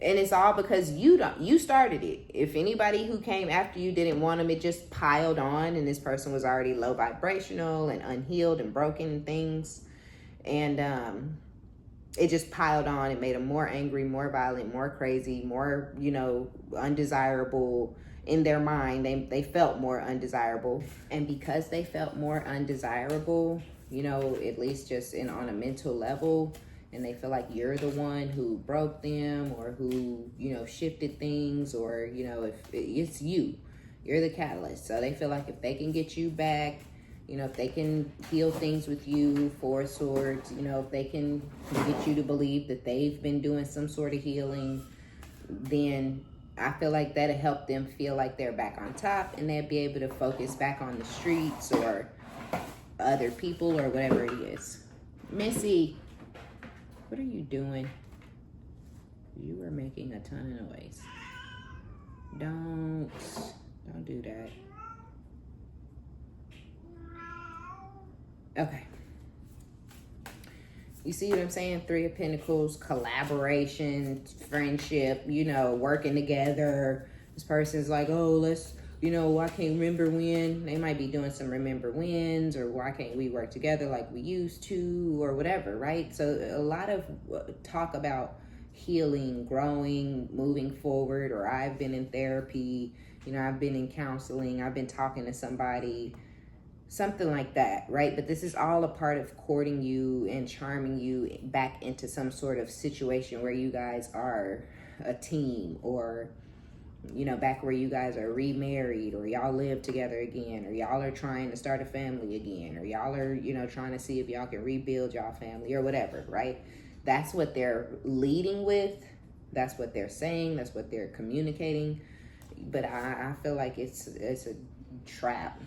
And it's all because you started it. If anybody who came after you didn't want them, it just piled on, and this person was already low vibrational and unhealed and broken and things. And it just piled on and made them more angry, more violent, more crazy, more, undesirable in their mind. They felt more undesirable. And because they felt more undesirable, at least just on a mental level, and they feel like you're the one who broke them, or who, shifted things, or, if it's you're the catalyst. So they feel like if they can get you back, if they can heal things with you, 4 swords, if they can get you to believe that they've been doing some sort of healing, then I feel like that'll help them feel like they're back on top, and they'll be able to focus back on the streets or other people or whatever it is. Missy, what are you doing? You are making a ton of noise. Don't do that. Okay. You see what I'm saying? 3 of Pentacles, collaboration, friendship, working together. This person's like, oh, let's, I can't remember when. They might be doing some remember wins, or why can't we work together like we used to, or whatever, right? So a lot of talk about healing, growing, moving forward, or I've been in therapy, I've been in counseling, I've been talking to somebody, something like that, right? But this is all a part of courting you and charming you back into some sort of situation where you guys are a team, or back where you guys are remarried, or y'all live together again, or y'all are trying to start a family again, or y'all are trying to see if y'all can rebuild y'all family, or whatever, right? That's what they're leading with. That's what they're saying. That's what they're communicating. But I feel like it's a trap.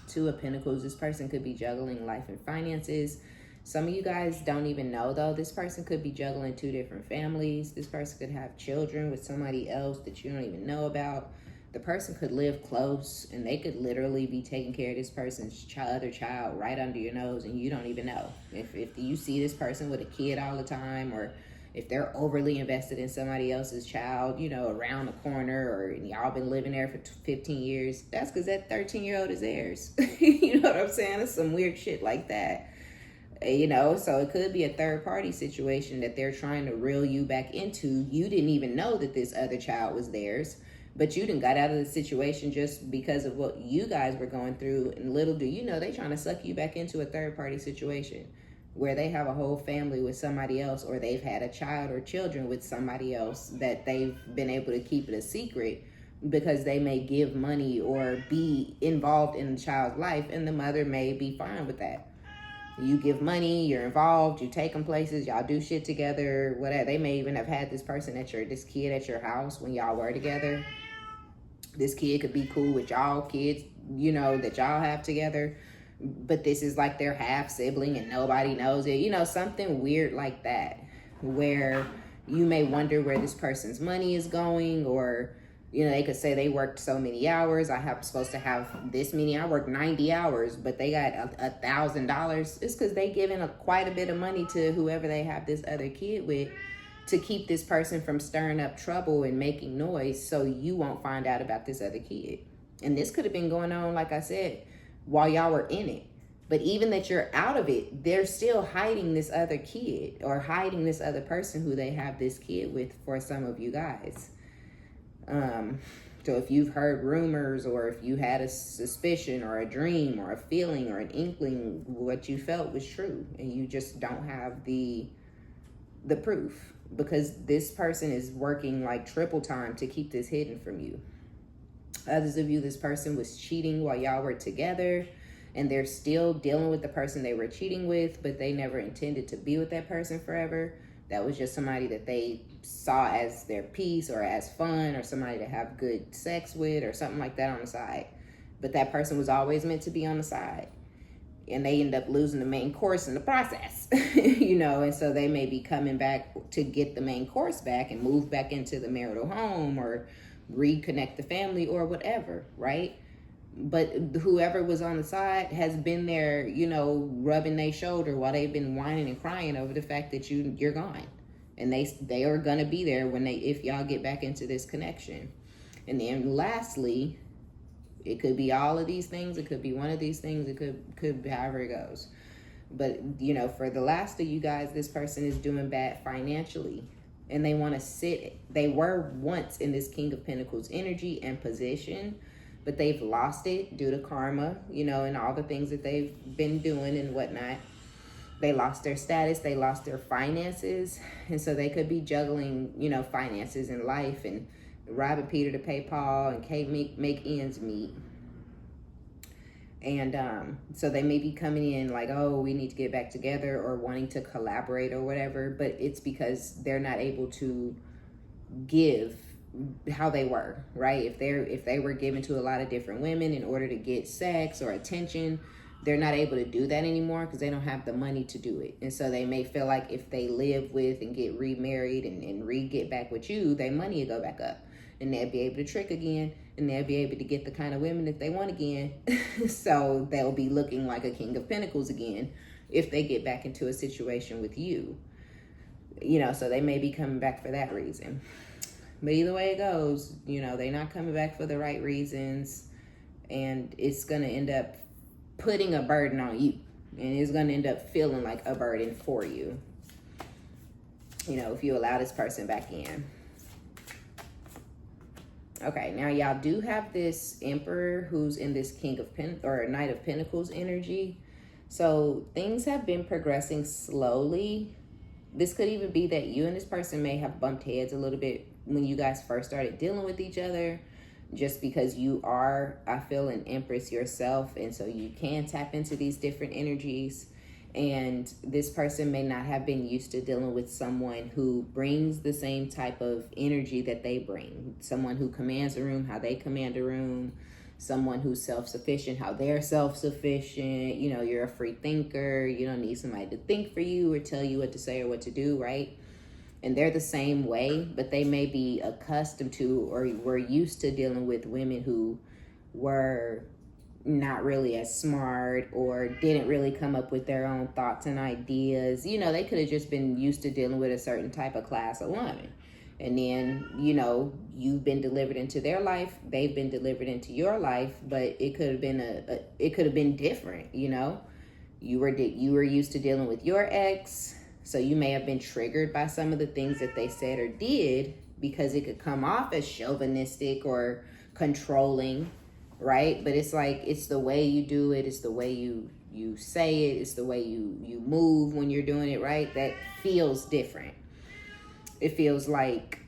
2 of Pentacles, this person could be juggling life and finances. Some of you guys don't even know, though. This person could be juggling 2 different families. This person could have children with somebody else that you don't even know about. The person could live close, and they could literally be taking care of this person's other child right under your nose, and you don't even know. If you see this person with a kid all the time, or if they're overly invested in somebody else's child, around the corner, or y'all been living there for 15 years, that's because that 13-year-old is theirs. You know what I'm saying? It's some weird shit like that. So it could be a third party situation that they're trying to reel you back into. You didn't even know that this other child was theirs, but you didn't got out of the situation just because of what you guys were going through. And little do you know, they trying to suck you back into a third party situation where they have a whole family with somebody else, or they've had a child or children with somebody else that they've been able to keep it a secret because they may give money or be involved in the child's life, and the mother may be fine with that. You give money, you're involved, you take them places, y'all do shit together, whatever. They may even have had this kid at your house when y'all were together. This kid could be cool with y'all kids, that y'all have together, but this is like their half sibling and nobody knows it. Something weird like that, where you may wonder where this person's money is going, or they could say they worked so many hours. I'm supposed to have this many. I worked 90 hours, but they got $1,000. It's because they giving quite a bit of money to whoever they have this other kid with to keep this person from stirring up trouble and making noise, so you won't find out about this other kid. And this could have been going on, like I said, while y'all were in it. But even that you're out of it, they're still hiding this other kid, or hiding this other person who they have this kid with for some of you guys. So if you've heard rumors, or if you had a suspicion or a dream or a feeling or an inkling, what you felt was true, and you just don't have the proof, because this person is working like triple time to keep this hidden from you. Others of you, this person was cheating while y'all were together, and they're still dealing with the person they were cheating with, but they never intended to be with that person forever. That was just somebody that they saw as their piece, or as fun, or somebody to have good sex with, or something like that on the side. But that person was always meant to be on the side. And they end up losing the main course in the process, and so they may be coming back to get the main course back and move back into the marital home, or reconnect the family, or whatever, right? But whoever was on the side has been there, rubbing their shoulder while they've been whining and crying over the fact that you're gone. And they are gonna be there if y'all get back into this connection. And then lastly, it could be all of these things, it could be one of these things, it could be however it goes. But for the last of you guys, this person is doing bad financially, and they want to they were once in this King of Pentacles energy and position, but they've lost it due to karma, and all the things that they've been doing and whatnot. They lost their status, they lost their finances, and so they could be juggling, finances in life, and robbing Peter to pay Paul, and Kate make ends meet. And so they may be coming in like, oh, we need to get back together, or wanting to collaborate or whatever, but it's because they're not able to give how they were, right? If they were given to a lot of different women in order to get sex or attention, they're not able to do that anymore because they don't have the money to do it. And so they may feel like if they live with and get remarried and get back with you, their money will go back up, and they'll be able to trick again, and they'll be able to get the kind of women that they want again. So they'll be looking like a King of Pentacles again if they get back into a situation with you. So they may be coming back for that reason. But either way it goes, they're not coming back for the right reasons, and it's going to end up putting a burden on you, and it's going to end up feeling like a burden for you, if you allow this person back in. Okay, now y'all do have this Emperor who's in this Knight of Pentacles energy. So things have been progressing slowly. This could even be that you and this person may have bumped heads a little bit when you guys first started dealing with each other, just because you are, I feel, an Empress yourself, and so you can tap into these different energies. And this person may not have been used to dealing with someone who brings the same type of energy that they bring. Someone who commands a room how they command a room. Someone who's self-sufficient how they're self-sufficient. You're a free thinker. You don't need somebody to think for you or tell you what to say or what to do, right? And they're the same way, but they may be accustomed to or were used to dealing with women who were not really as smart or didn't really come up with their own thoughts and ideas. You know, they could have just been used to dealing with a certain type of class of woman. And then, you know, you've been delivered into their life, they've been delivered into your life, but it could have been it could have been different, you know. You were used to dealing with your ex, so you may have been triggered by some of the things that they said or did because it could come off as chauvinistic or controlling, right? But it's like, it's the way you do it, it's the way you say it, it's the way you move when you're doing it, right? That feels different. It feels like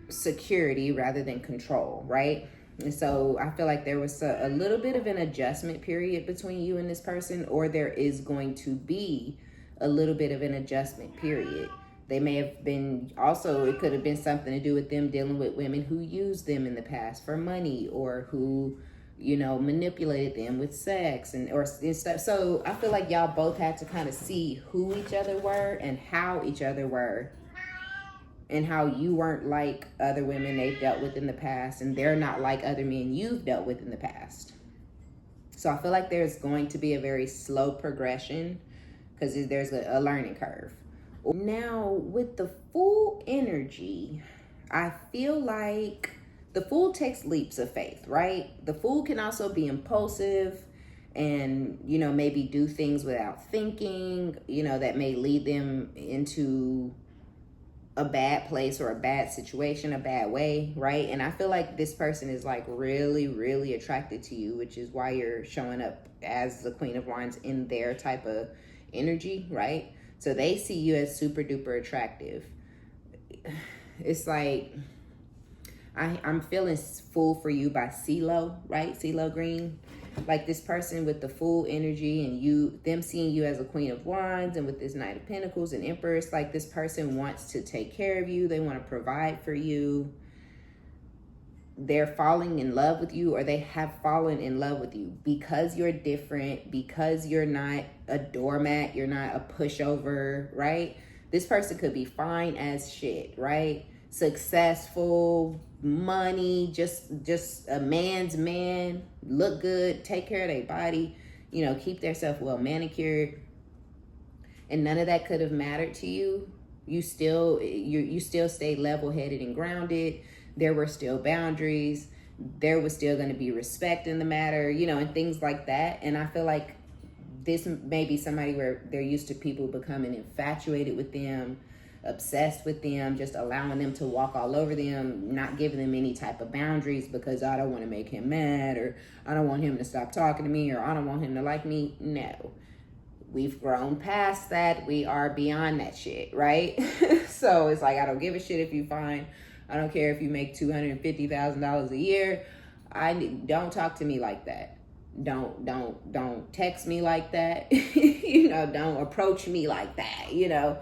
security rather than control, right? And so I feel like there was a little bit of an adjustment period between you and this person, or there is going to be a little bit of an adjustment period. They may have been, also, it could have been something to do with them dealing with women who used them in the past for money, or who, you know, manipulated them with sex and stuff. So I feel like y'all both had to kind of see who each other were and how each other were, and how you weren't like other women they've dealt with in the past, and they're not like other men you've dealt with in the past. So I feel like there's going to be a very slow progression because there's a learning curve. Now, with the Fool energy, I feel like the Fool takes leaps of faith, right? The Fool can also be impulsive and, you know, maybe do things without thinking, you know, that may lead them into a bad place or a bad situation, a bad way, right? And I feel like this person is like really, really attracted to you, which is why you're showing up as the Queen of Wands in their type of energy, right? So they see you as super duper attractive. It's like, I'm feeling Fool for You by CeeLo, right? CeeLo Green. Like this person with the Fool energy and them seeing you as a Queen of Wands, and with this Knight of Pentacles and Empress, like this person wants to take care of you. They want to provide for you. They're falling in love with you, or they have fallen in love with you because you're different, because you're not a doormat, you're not a pushover, right? This person could be fine as shit, right? Successful, money, just a man's man, look good, take care of their body, you know, keep themselves well manicured, and none of that could have mattered to you. You still stayed level-headed and grounded. There were still boundaries. There was still going to be respect in the matter, you know, and things like that. And I feel like this may be somebody where they're used to people becoming infatuated with them, obsessed with them, just allowing them to walk all over them, not giving them any type of boundaries because I don't want to make him mad, or I don't want him to stop talking to me, or I don't want him to like me. No, we've grown past that. We are beyond that shit, right? So it's like, I don't give a shit if you fine. I don't care if you make $250,000 a year. Don't talk to me like that. Don't text me like that. You know, don't approach me like that, you know.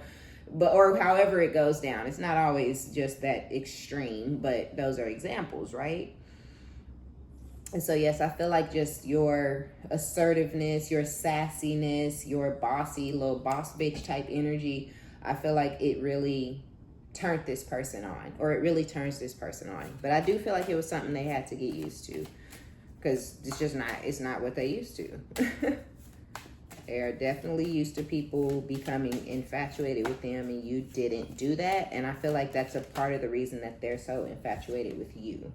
But, or however it goes down. It's not always just that extreme, but those are examples, right? And so, yes, I feel like just your assertiveness, your sassiness, your bossy little boss bitch type energy, I feel like it really turned this person on, or it really turns this person on. But I do feel like it was something they had to get used to, because it's not what they used to. They are definitely used to people becoming infatuated with them, and you didn't do that. And I feel like that's a part of the reason that they're so infatuated with you.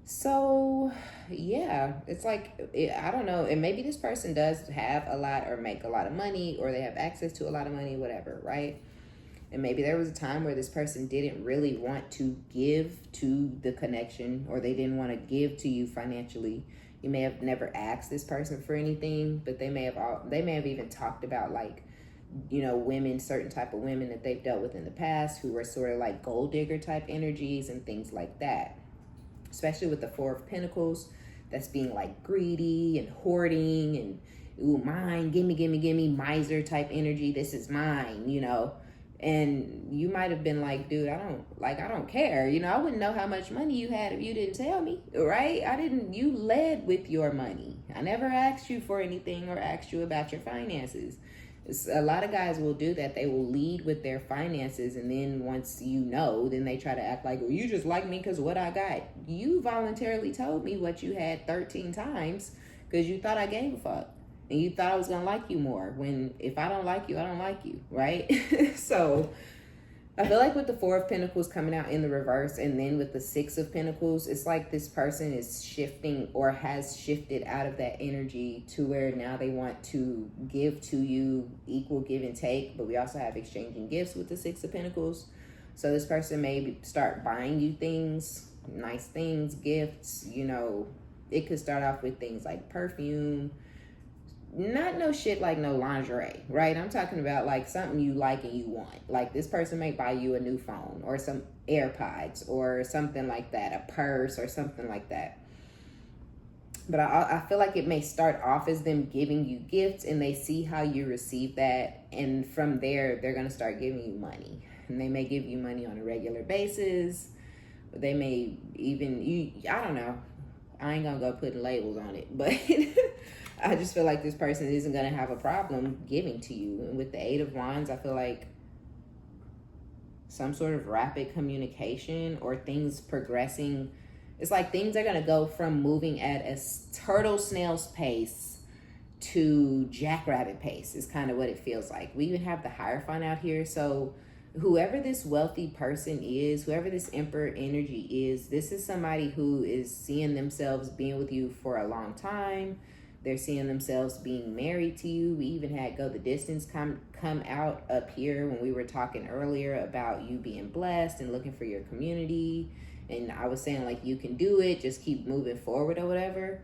So, yeah, it's like, I don't know. And maybe this person does have a lot or make a lot of money, or they have access to a lot of money, whatever, right? And maybe there was a time where this person didn't really want to give to the connection, or they didn't want to give to you financially. You may have never asked this person for anything, but they may have even talked about, like, you know, women, certain type of women that they've dealt with in the past who were sort of like gold digger type energies and things like that. Especially with the Four of Pentacles, that's being like greedy and hoarding and, ooh, mine, gimme, miser type energy. This is mine, you know. And you might have been like, dude, I don't care. You know, I wouldn't know how much money you had if you didn't tell me, right? You led with your money. I never asked you for anything or asked you about your finances. A lot of guys will do that. They will lead with their finances, and then once then they try to act like, well, you just like me because what I got. You voluntarily told me what you had 13 times because you thought I gave a fuck. And you thought I was going to like you more. When if I don't like you, I don't like you, right? So I feel like with the Four of Pentacles coming out in the reverse, and then with the Six of Pentacles, it's like this person is shifting or has shifted out of that energy to where now they want to give to you, equal give and take. But we also have exchanging gifts with the Six of Pentacles. So this person may start buying you things, nice things, gifts. It could start off with things like perfume. Not no shit like no lingerie, right? I'm talking about like something you like and you want. Like this person may buy you a new phone or some AirPods or something like that, a purse or something like that. But I feel like it may start off as them giving you gifts, and they see how you receive that. And from there, they're going to start giving you money. And they may give you money on a regular basis. They may even, I don't know. I ain't going to go putting labels on it, but I just feel like this person isn't going to have a problem giving to you. And with the Eight of Wands, I feel like some sort of rapid communication or things progressing. It's like things are going to go from moving at a turtle snail's pace to jackrabbit pace is kind of what it feels like. We even have the Hierophant out here. So whoever this wealthy person is, whoever this Emperor energy is, this is somebody who is seeing themselves being with you for a long time. They're seeing themselves being married to you. We even had Go the Distance come out up here when we were talking earlier about you being blessed and looking for your community. And I was saying like you can do it, just keep moving forward or whatever.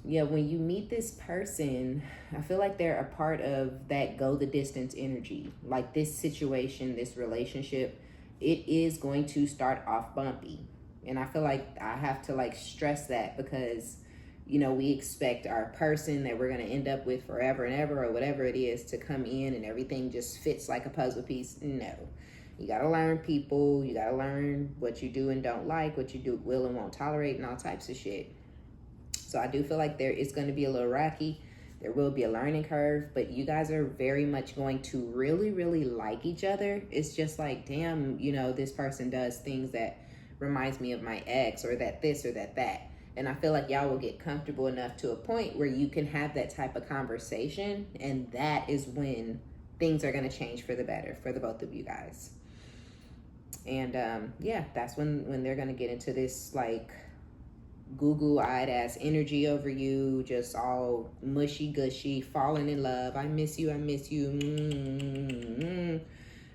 Yeah, when you meet this person, I feel like they're a part of that go the distance energy. Like this situation, this relationship, it is going to start off bumpy. And I feel like I have to like stress that because we expect our person that we're going to end up with forever and ever or whatever it is to come in and everything just fits like a puzzle piece. No. You got to learn people. You got to learn what you do and don't like, what you do will and won't tolerate, and all types of shit. So I do feel like it's going to be a little rocky. There will be a learning curve, but you guys are very much going to really, really like each other. It's just like, damn, this person does things that reminds me of my ex, or that this or that. And I feel like y'all will get comfortable enough to a point where you can have that type of conversation. And that is when things are going to change for the better for the both of you guys. And that's when they're going to get into this like goo-goo-eyed ass energy over you, just all mushy gushy, falling in love. I miss you.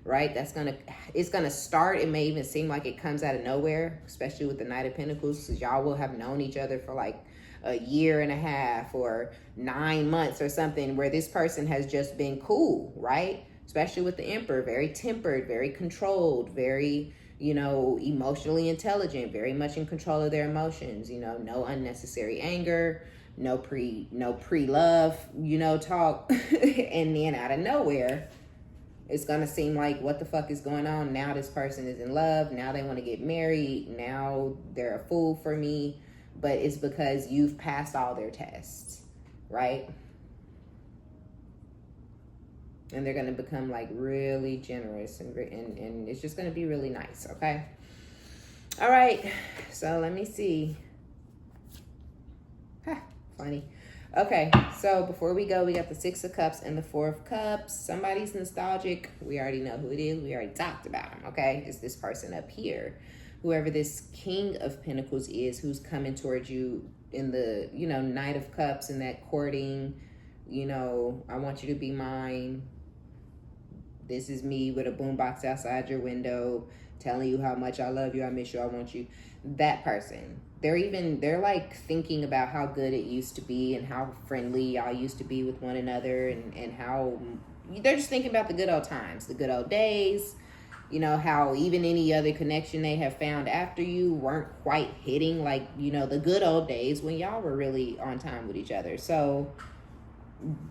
Right? It's gonna start. It may even seem like it comes out of nowhere, especially with the Knight of Pentacles, because y'all will have known each other for like a year and a half or 9 months or something, where this person has just been cool, right? Especially with the Emperor, very tempered, very controlled, very emotionally intelligent, very much in control of their emotions, no unnecessary anger, no pre-love, talk. And then out of nowhere, it's going to seem like, what the fuck is going on? Now this person is in love. Now they want to get married. Now they're a fool for me. But it's because you've passed all their tests, right? And they're going to become like really generous and it's just going to be really nice, okay? All right. So let me see. Funny. Okay, so before we go, we got the Six of Cups and the Four of Cups. Somebody's nostalgic. We already know who it is. We already talked about him, okay? It's this person up here. Whoever this King of Pentacles is, who's coming towards you in the, Knight of Cups and that courting, I want you to be mine. This is me with a boombox outside your window telling you how much I love you, I miss you, I want you. That person. They're like thinking about how good it used to be and how friendly y'all used to be with one another, and how they're just thinking about the good old times, the good old days, how even any other connection they have found after you weren't quite hitting like, the good old days when y'all were really on time with each other. So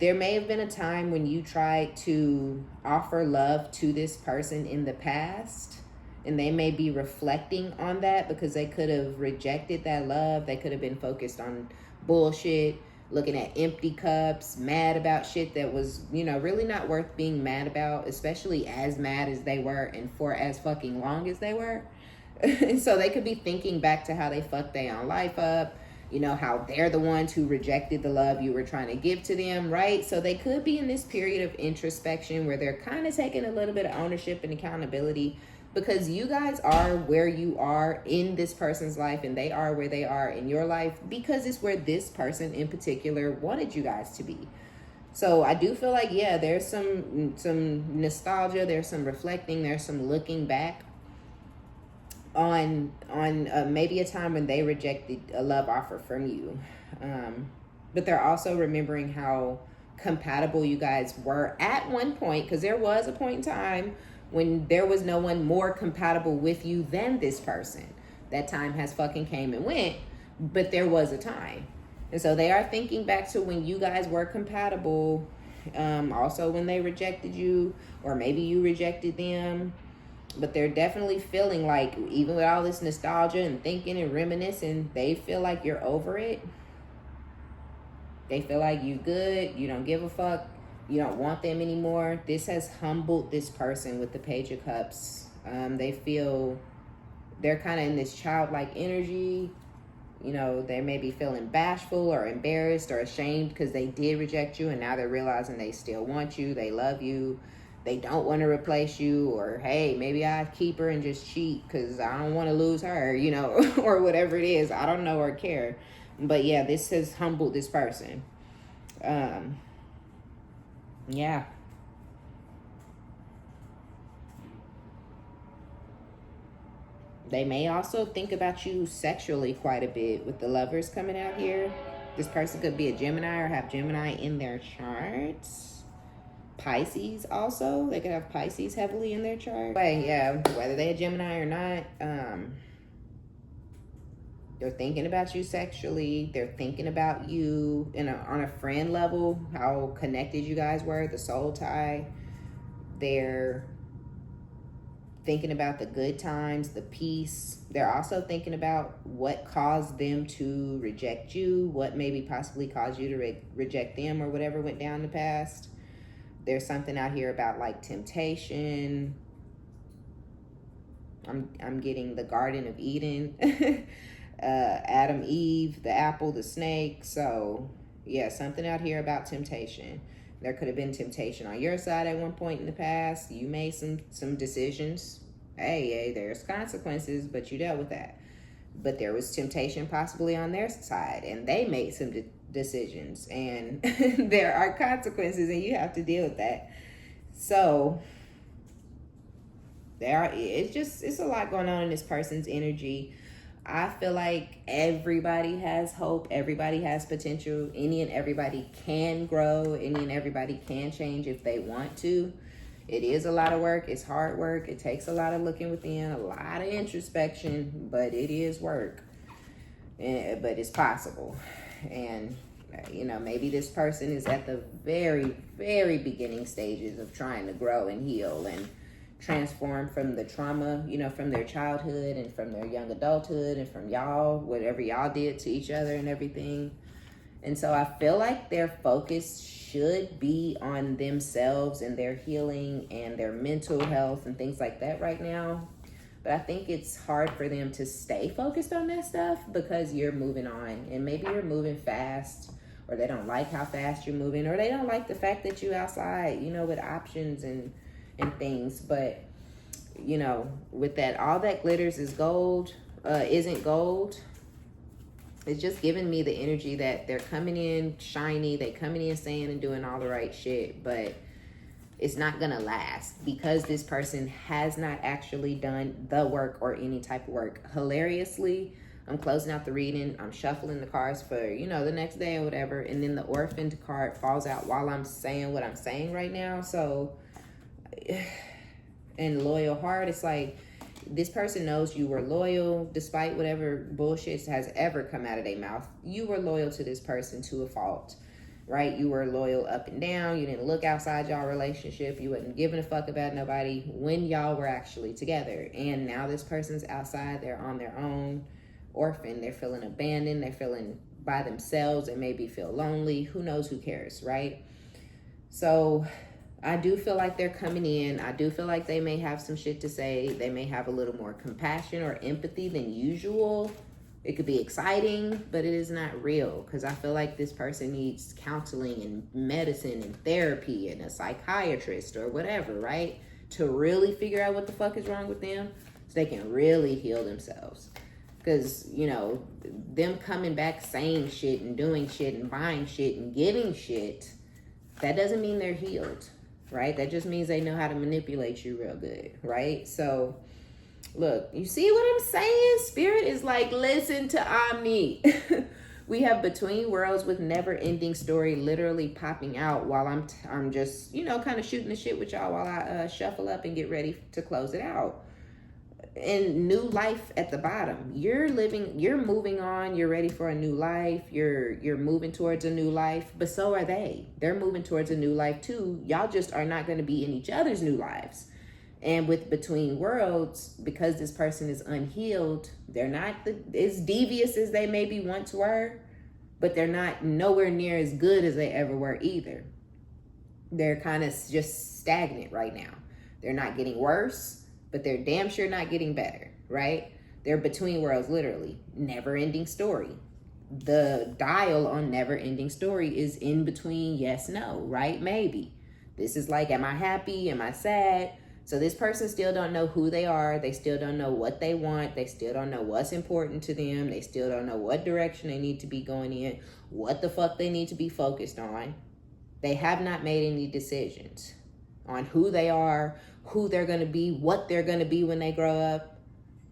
there may have been a time when you tried to offer love to this person in the past, and they may be reflecting on that because they could have rejected that love. They could have been focused on bullshit, looking at empty cups, mad about shit that was, really not worth being mad about, especially as mad as they were and for as fucking long as they were. And so they could be thinking back to how they fucked their own life up, how they're the ones who rejected the love you were trying to give to them, right? So they could be in this period of introspection where they're kind of taking a little bit of ownership and accountability, because you guys are where you are in this person's life and they are where they are in your life because it's where this person in particular wanted you guys to be. So I do feel like, yeah, there's some nostalgia, there's some reflecting, there's some looking back on maybe a time when they rejected a love offer from you. But they're also remembering how compatible you guys were at one point, because there was a point in time when there was no one more compatible with you than this person. That time has fucking came and went, but there was a time. And so they are thinking back to when you guys were compatible, also when they rejected you, or maybe you rejected them. But they're definitely feeling like, even with all this nostalgia and thinking and reminiscing, they feel like you're over it. They feel like you good, you don't give a fuck, you don't want them anymore. This has humbled this person with the Page of Cups. They feel they're kind of in this childlike energy. They may be feeling bashful or embarrassed or ashamed because they did reject you, and now they're realizing they still want you, they love you, they don't want to replace you, or hey, maybe I keep her and just cheat because I don't want to lose her, or whatever it is. I don't know or care. But yeah, this has humbled this person. Yeah. They may also think about you sexually quite a bit with the Lovers coming out here. This person could be a Gemini or have Gemini in their charts. Pisces also. They could have Pisces heavily in their chart. But yeah, whether they're a Gemini or not, they're thinking about you sexually. They're thinking about you on a friend level, how connected you guys were, the soul tie. They're thinking about the good times, the peace. They're also thinking about what caused them to reject you, what maybe possibly caused you to reject them, or whatever went down in the past. There's something out here about like temptation. I'm getting the Garden of Eden. Adam, Eve, the apple, the snake. So yeah, something out here about temptation. There could have been temptation on your side at one point in the past. You made some decisions. Hey, there's consequences, but you dealt with that. But there was temptation possibly on their side, and they made some decisions, and there are consequences, and you have to deal with that. So it's a lot going on in this person's energy. I feel like everybody has hope. Everybody has potential. Any and everybody can grow. Any and everybody can change if they want to. It is a lot of work. It's hard work. It takes a lot of looking within, a lot of introspection, but it is work. But it's possible. And, maybe this person is at the very, very beginning stages of trying to grow and heal and transform from the trauma, from their childhood and from their young adulthood and from y'all, whatever y'all did to each other and everything. And so I feel like their focus should be on themselves and their healing and their mental health and things like that right now. But I think it's hard for them to stay focused on that stuff because you're moving on, and maybe you're moving fast, or they don't like how fast you're moving, or they don't like the fact that you're outside, with options and things. But with that, all that glitters is gold, isn't gold. It's just giving me the energy that they're coming in shiny, they coming in saying and doing all the right shit, but it's not gonna last because this person has not actually done the work or any type of work. Hilariously, I'm closing out the reading, I'm shuffling the cards for the next day or whatever, and then the orphaned card falls out while I'm saying what I'm saying right now. So and loyal heart, it's like this person knows you were loyal despite whatever bullshit has ever come out of their mouth. You were loyal to this person to a fault, right? You were loyal up and down. You didn't look outside y'all relationship. You wasn't giving a fuck about nobody when y'all were actually together. And now this person's outside. They're on their own, orphan. They're feeling abandoned. They're feeling by themselves and maybe feel lonely. Who knows, who cares, right? So I do feel like they're coming in. I do feel like they may have some shit to say. They may have a little more compassion or empathy than usual. It could be exciting, but it is not real, because I feel like this person needs counseling and medicine and therapy and a psychiatrist or whatever, right? To really figure out what the fuck is wrong with them so they can really heal themselves. Because, you know, them coming back saying shit and doing shit and buying shit and giving shit, that doesn't mean they're healed, right? That just means they know how to manipulate you real good, right? So, look, you see what I'm saying? Spirit is like, listen to Omni. We have Between Worlds with Never Ending Story literally popping out while I'm just, you know, kind of shooting the shit with y'all while I shuffle up and get ready to close it out. And New Life at the bottom. You're moving on, you're ready for a new life, you're moving towards a new life, but so are they. They're moving towards a new life too. Y'all just are not going to be in each other's new lives. And with Between Worlds, because this person is unhealed, they're not as devious as they maybe once were, but they're not nowhere near as good as they ever were either. They're kind of just stagnant right now. They're not getting worse, but they're damn sure not getting better, right? They're between worlds, literally. Never ending story. The dial on Never Ending Story is in between yes, no, right? Maybe. This is like, am I happy? Am I sad? So this person still don't know who they are. They still don't know what they want. They still don't know what's important to them. They still don't know what direction they need to be going in, what the fuck they need to be focused on. They have not made any decisions on who they are, who they're going to be, what they're going to be when they grow up.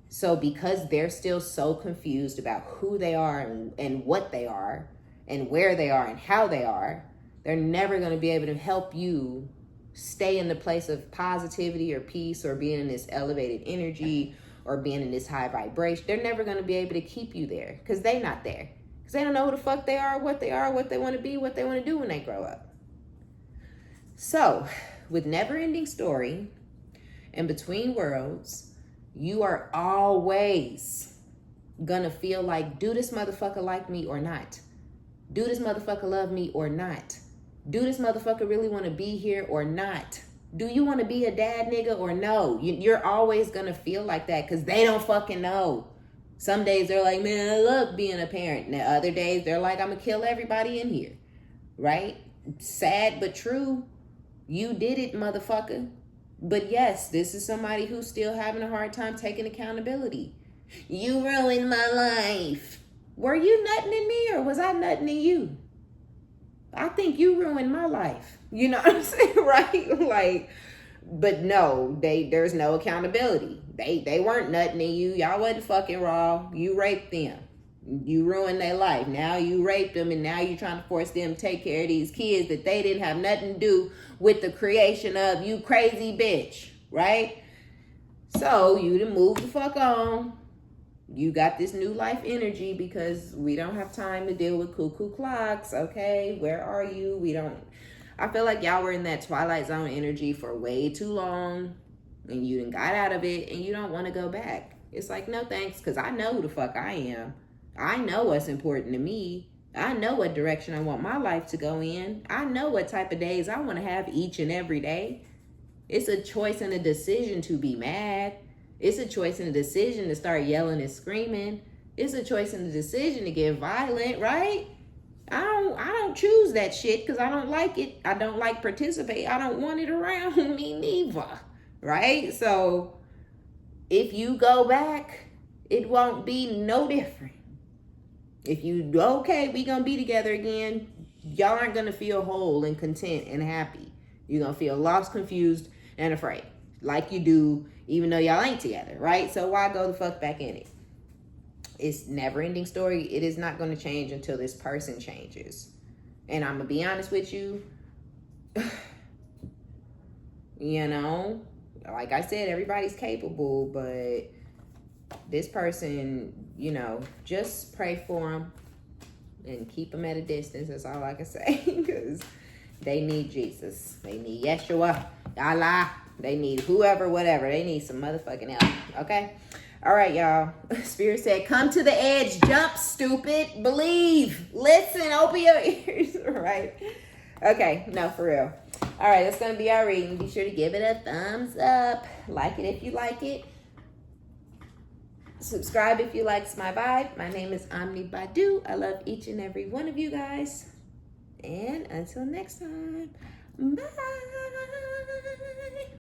So because they're still so confused about who they are and what they are and where they are and how they are, they're never going to be able to help you stay in the place of positivity or peace or being in this elevated energy or being in this high vibration. They're never going to be able to keep you there because they're not there. Because they don't know who the fuck they are, what they want to be, what they want to do when they grow up. So with Never Ending Story and Between Worlds, you are always going to feel like, do this motherfucker like me or not? Do this motherfucker love me or not? Do this motherfucker really want to be here or not? Do you want to be a dad nigga or no? You're always going to feel like that because they don't fucking know. Some days they're like, man, I love being a parent. And the other days they're like, I'm going to kill everybody in here. Right? Sad but true. You did it, motherfucker. But yes, this is somebody who's still having a hard time taking accountability. You ruined my life. Were you nutting in me or was I nutting in you? I think you ruined my life. You know what I'm saying? Right? Like, but no, there's no accountability. They weren't nutting in you. Y'all wasn't fucking raw. You raped them. You ruined their life. Now you raped them and now you're trying to force them to take care of these kids that they didn't have nothing to do with the creation of, you crazy bitch. Right? So you done moved the fuck on. You got this new life energy because we don't have time to deal with cuckoo clocks, okay? Where are you? I feel like y'all were in that Twilight Zone energy for way too long and you done got out of it and you don't want to go back. It's like, no thanks, because I know who the fuck I am. I know what's important to me. I know what direction I want my life to go in. I know what type of days I want to have each and every day. It's a choice and a decision to be mad. It's a choice and a decision to start yelling and screaming. It's a choice and a decision to get violent, right? I don't choose that shit because I don't like it. I don't like participate. I don't want it around me neither, right? So if you go back, it won't be no different. If you, okay, we gonna be together again, y'all aren't gonna feel whole and content and happy. You're gonna feel lost, confused, and afraid. Like you do, even though y'all ain't together, right? So why go the fuck back in it? It's Never Ending Story. It is not going to change until this person changes. And I'm going to be honest with you. You know, like I said, everybody's capable, but this person, you know, just pray for them and keep them at a distance. That's all I can say, because they need Jesus. They need Yeshua, Allah. They need whoever, whatever. They need some motherfucking help, okay? All right, y'all. Spirit said, come to the edge. Jump, stupid. Believe. Listen. Open your ears. Right? Okay. No, for real. All right. That's going to be our reading. Be sure to give it a thumbs up. Like it if you like it. Subscribe if you like my vibe. My name is OmniBadu. I love each and every one of you guys. And until next time. Bye.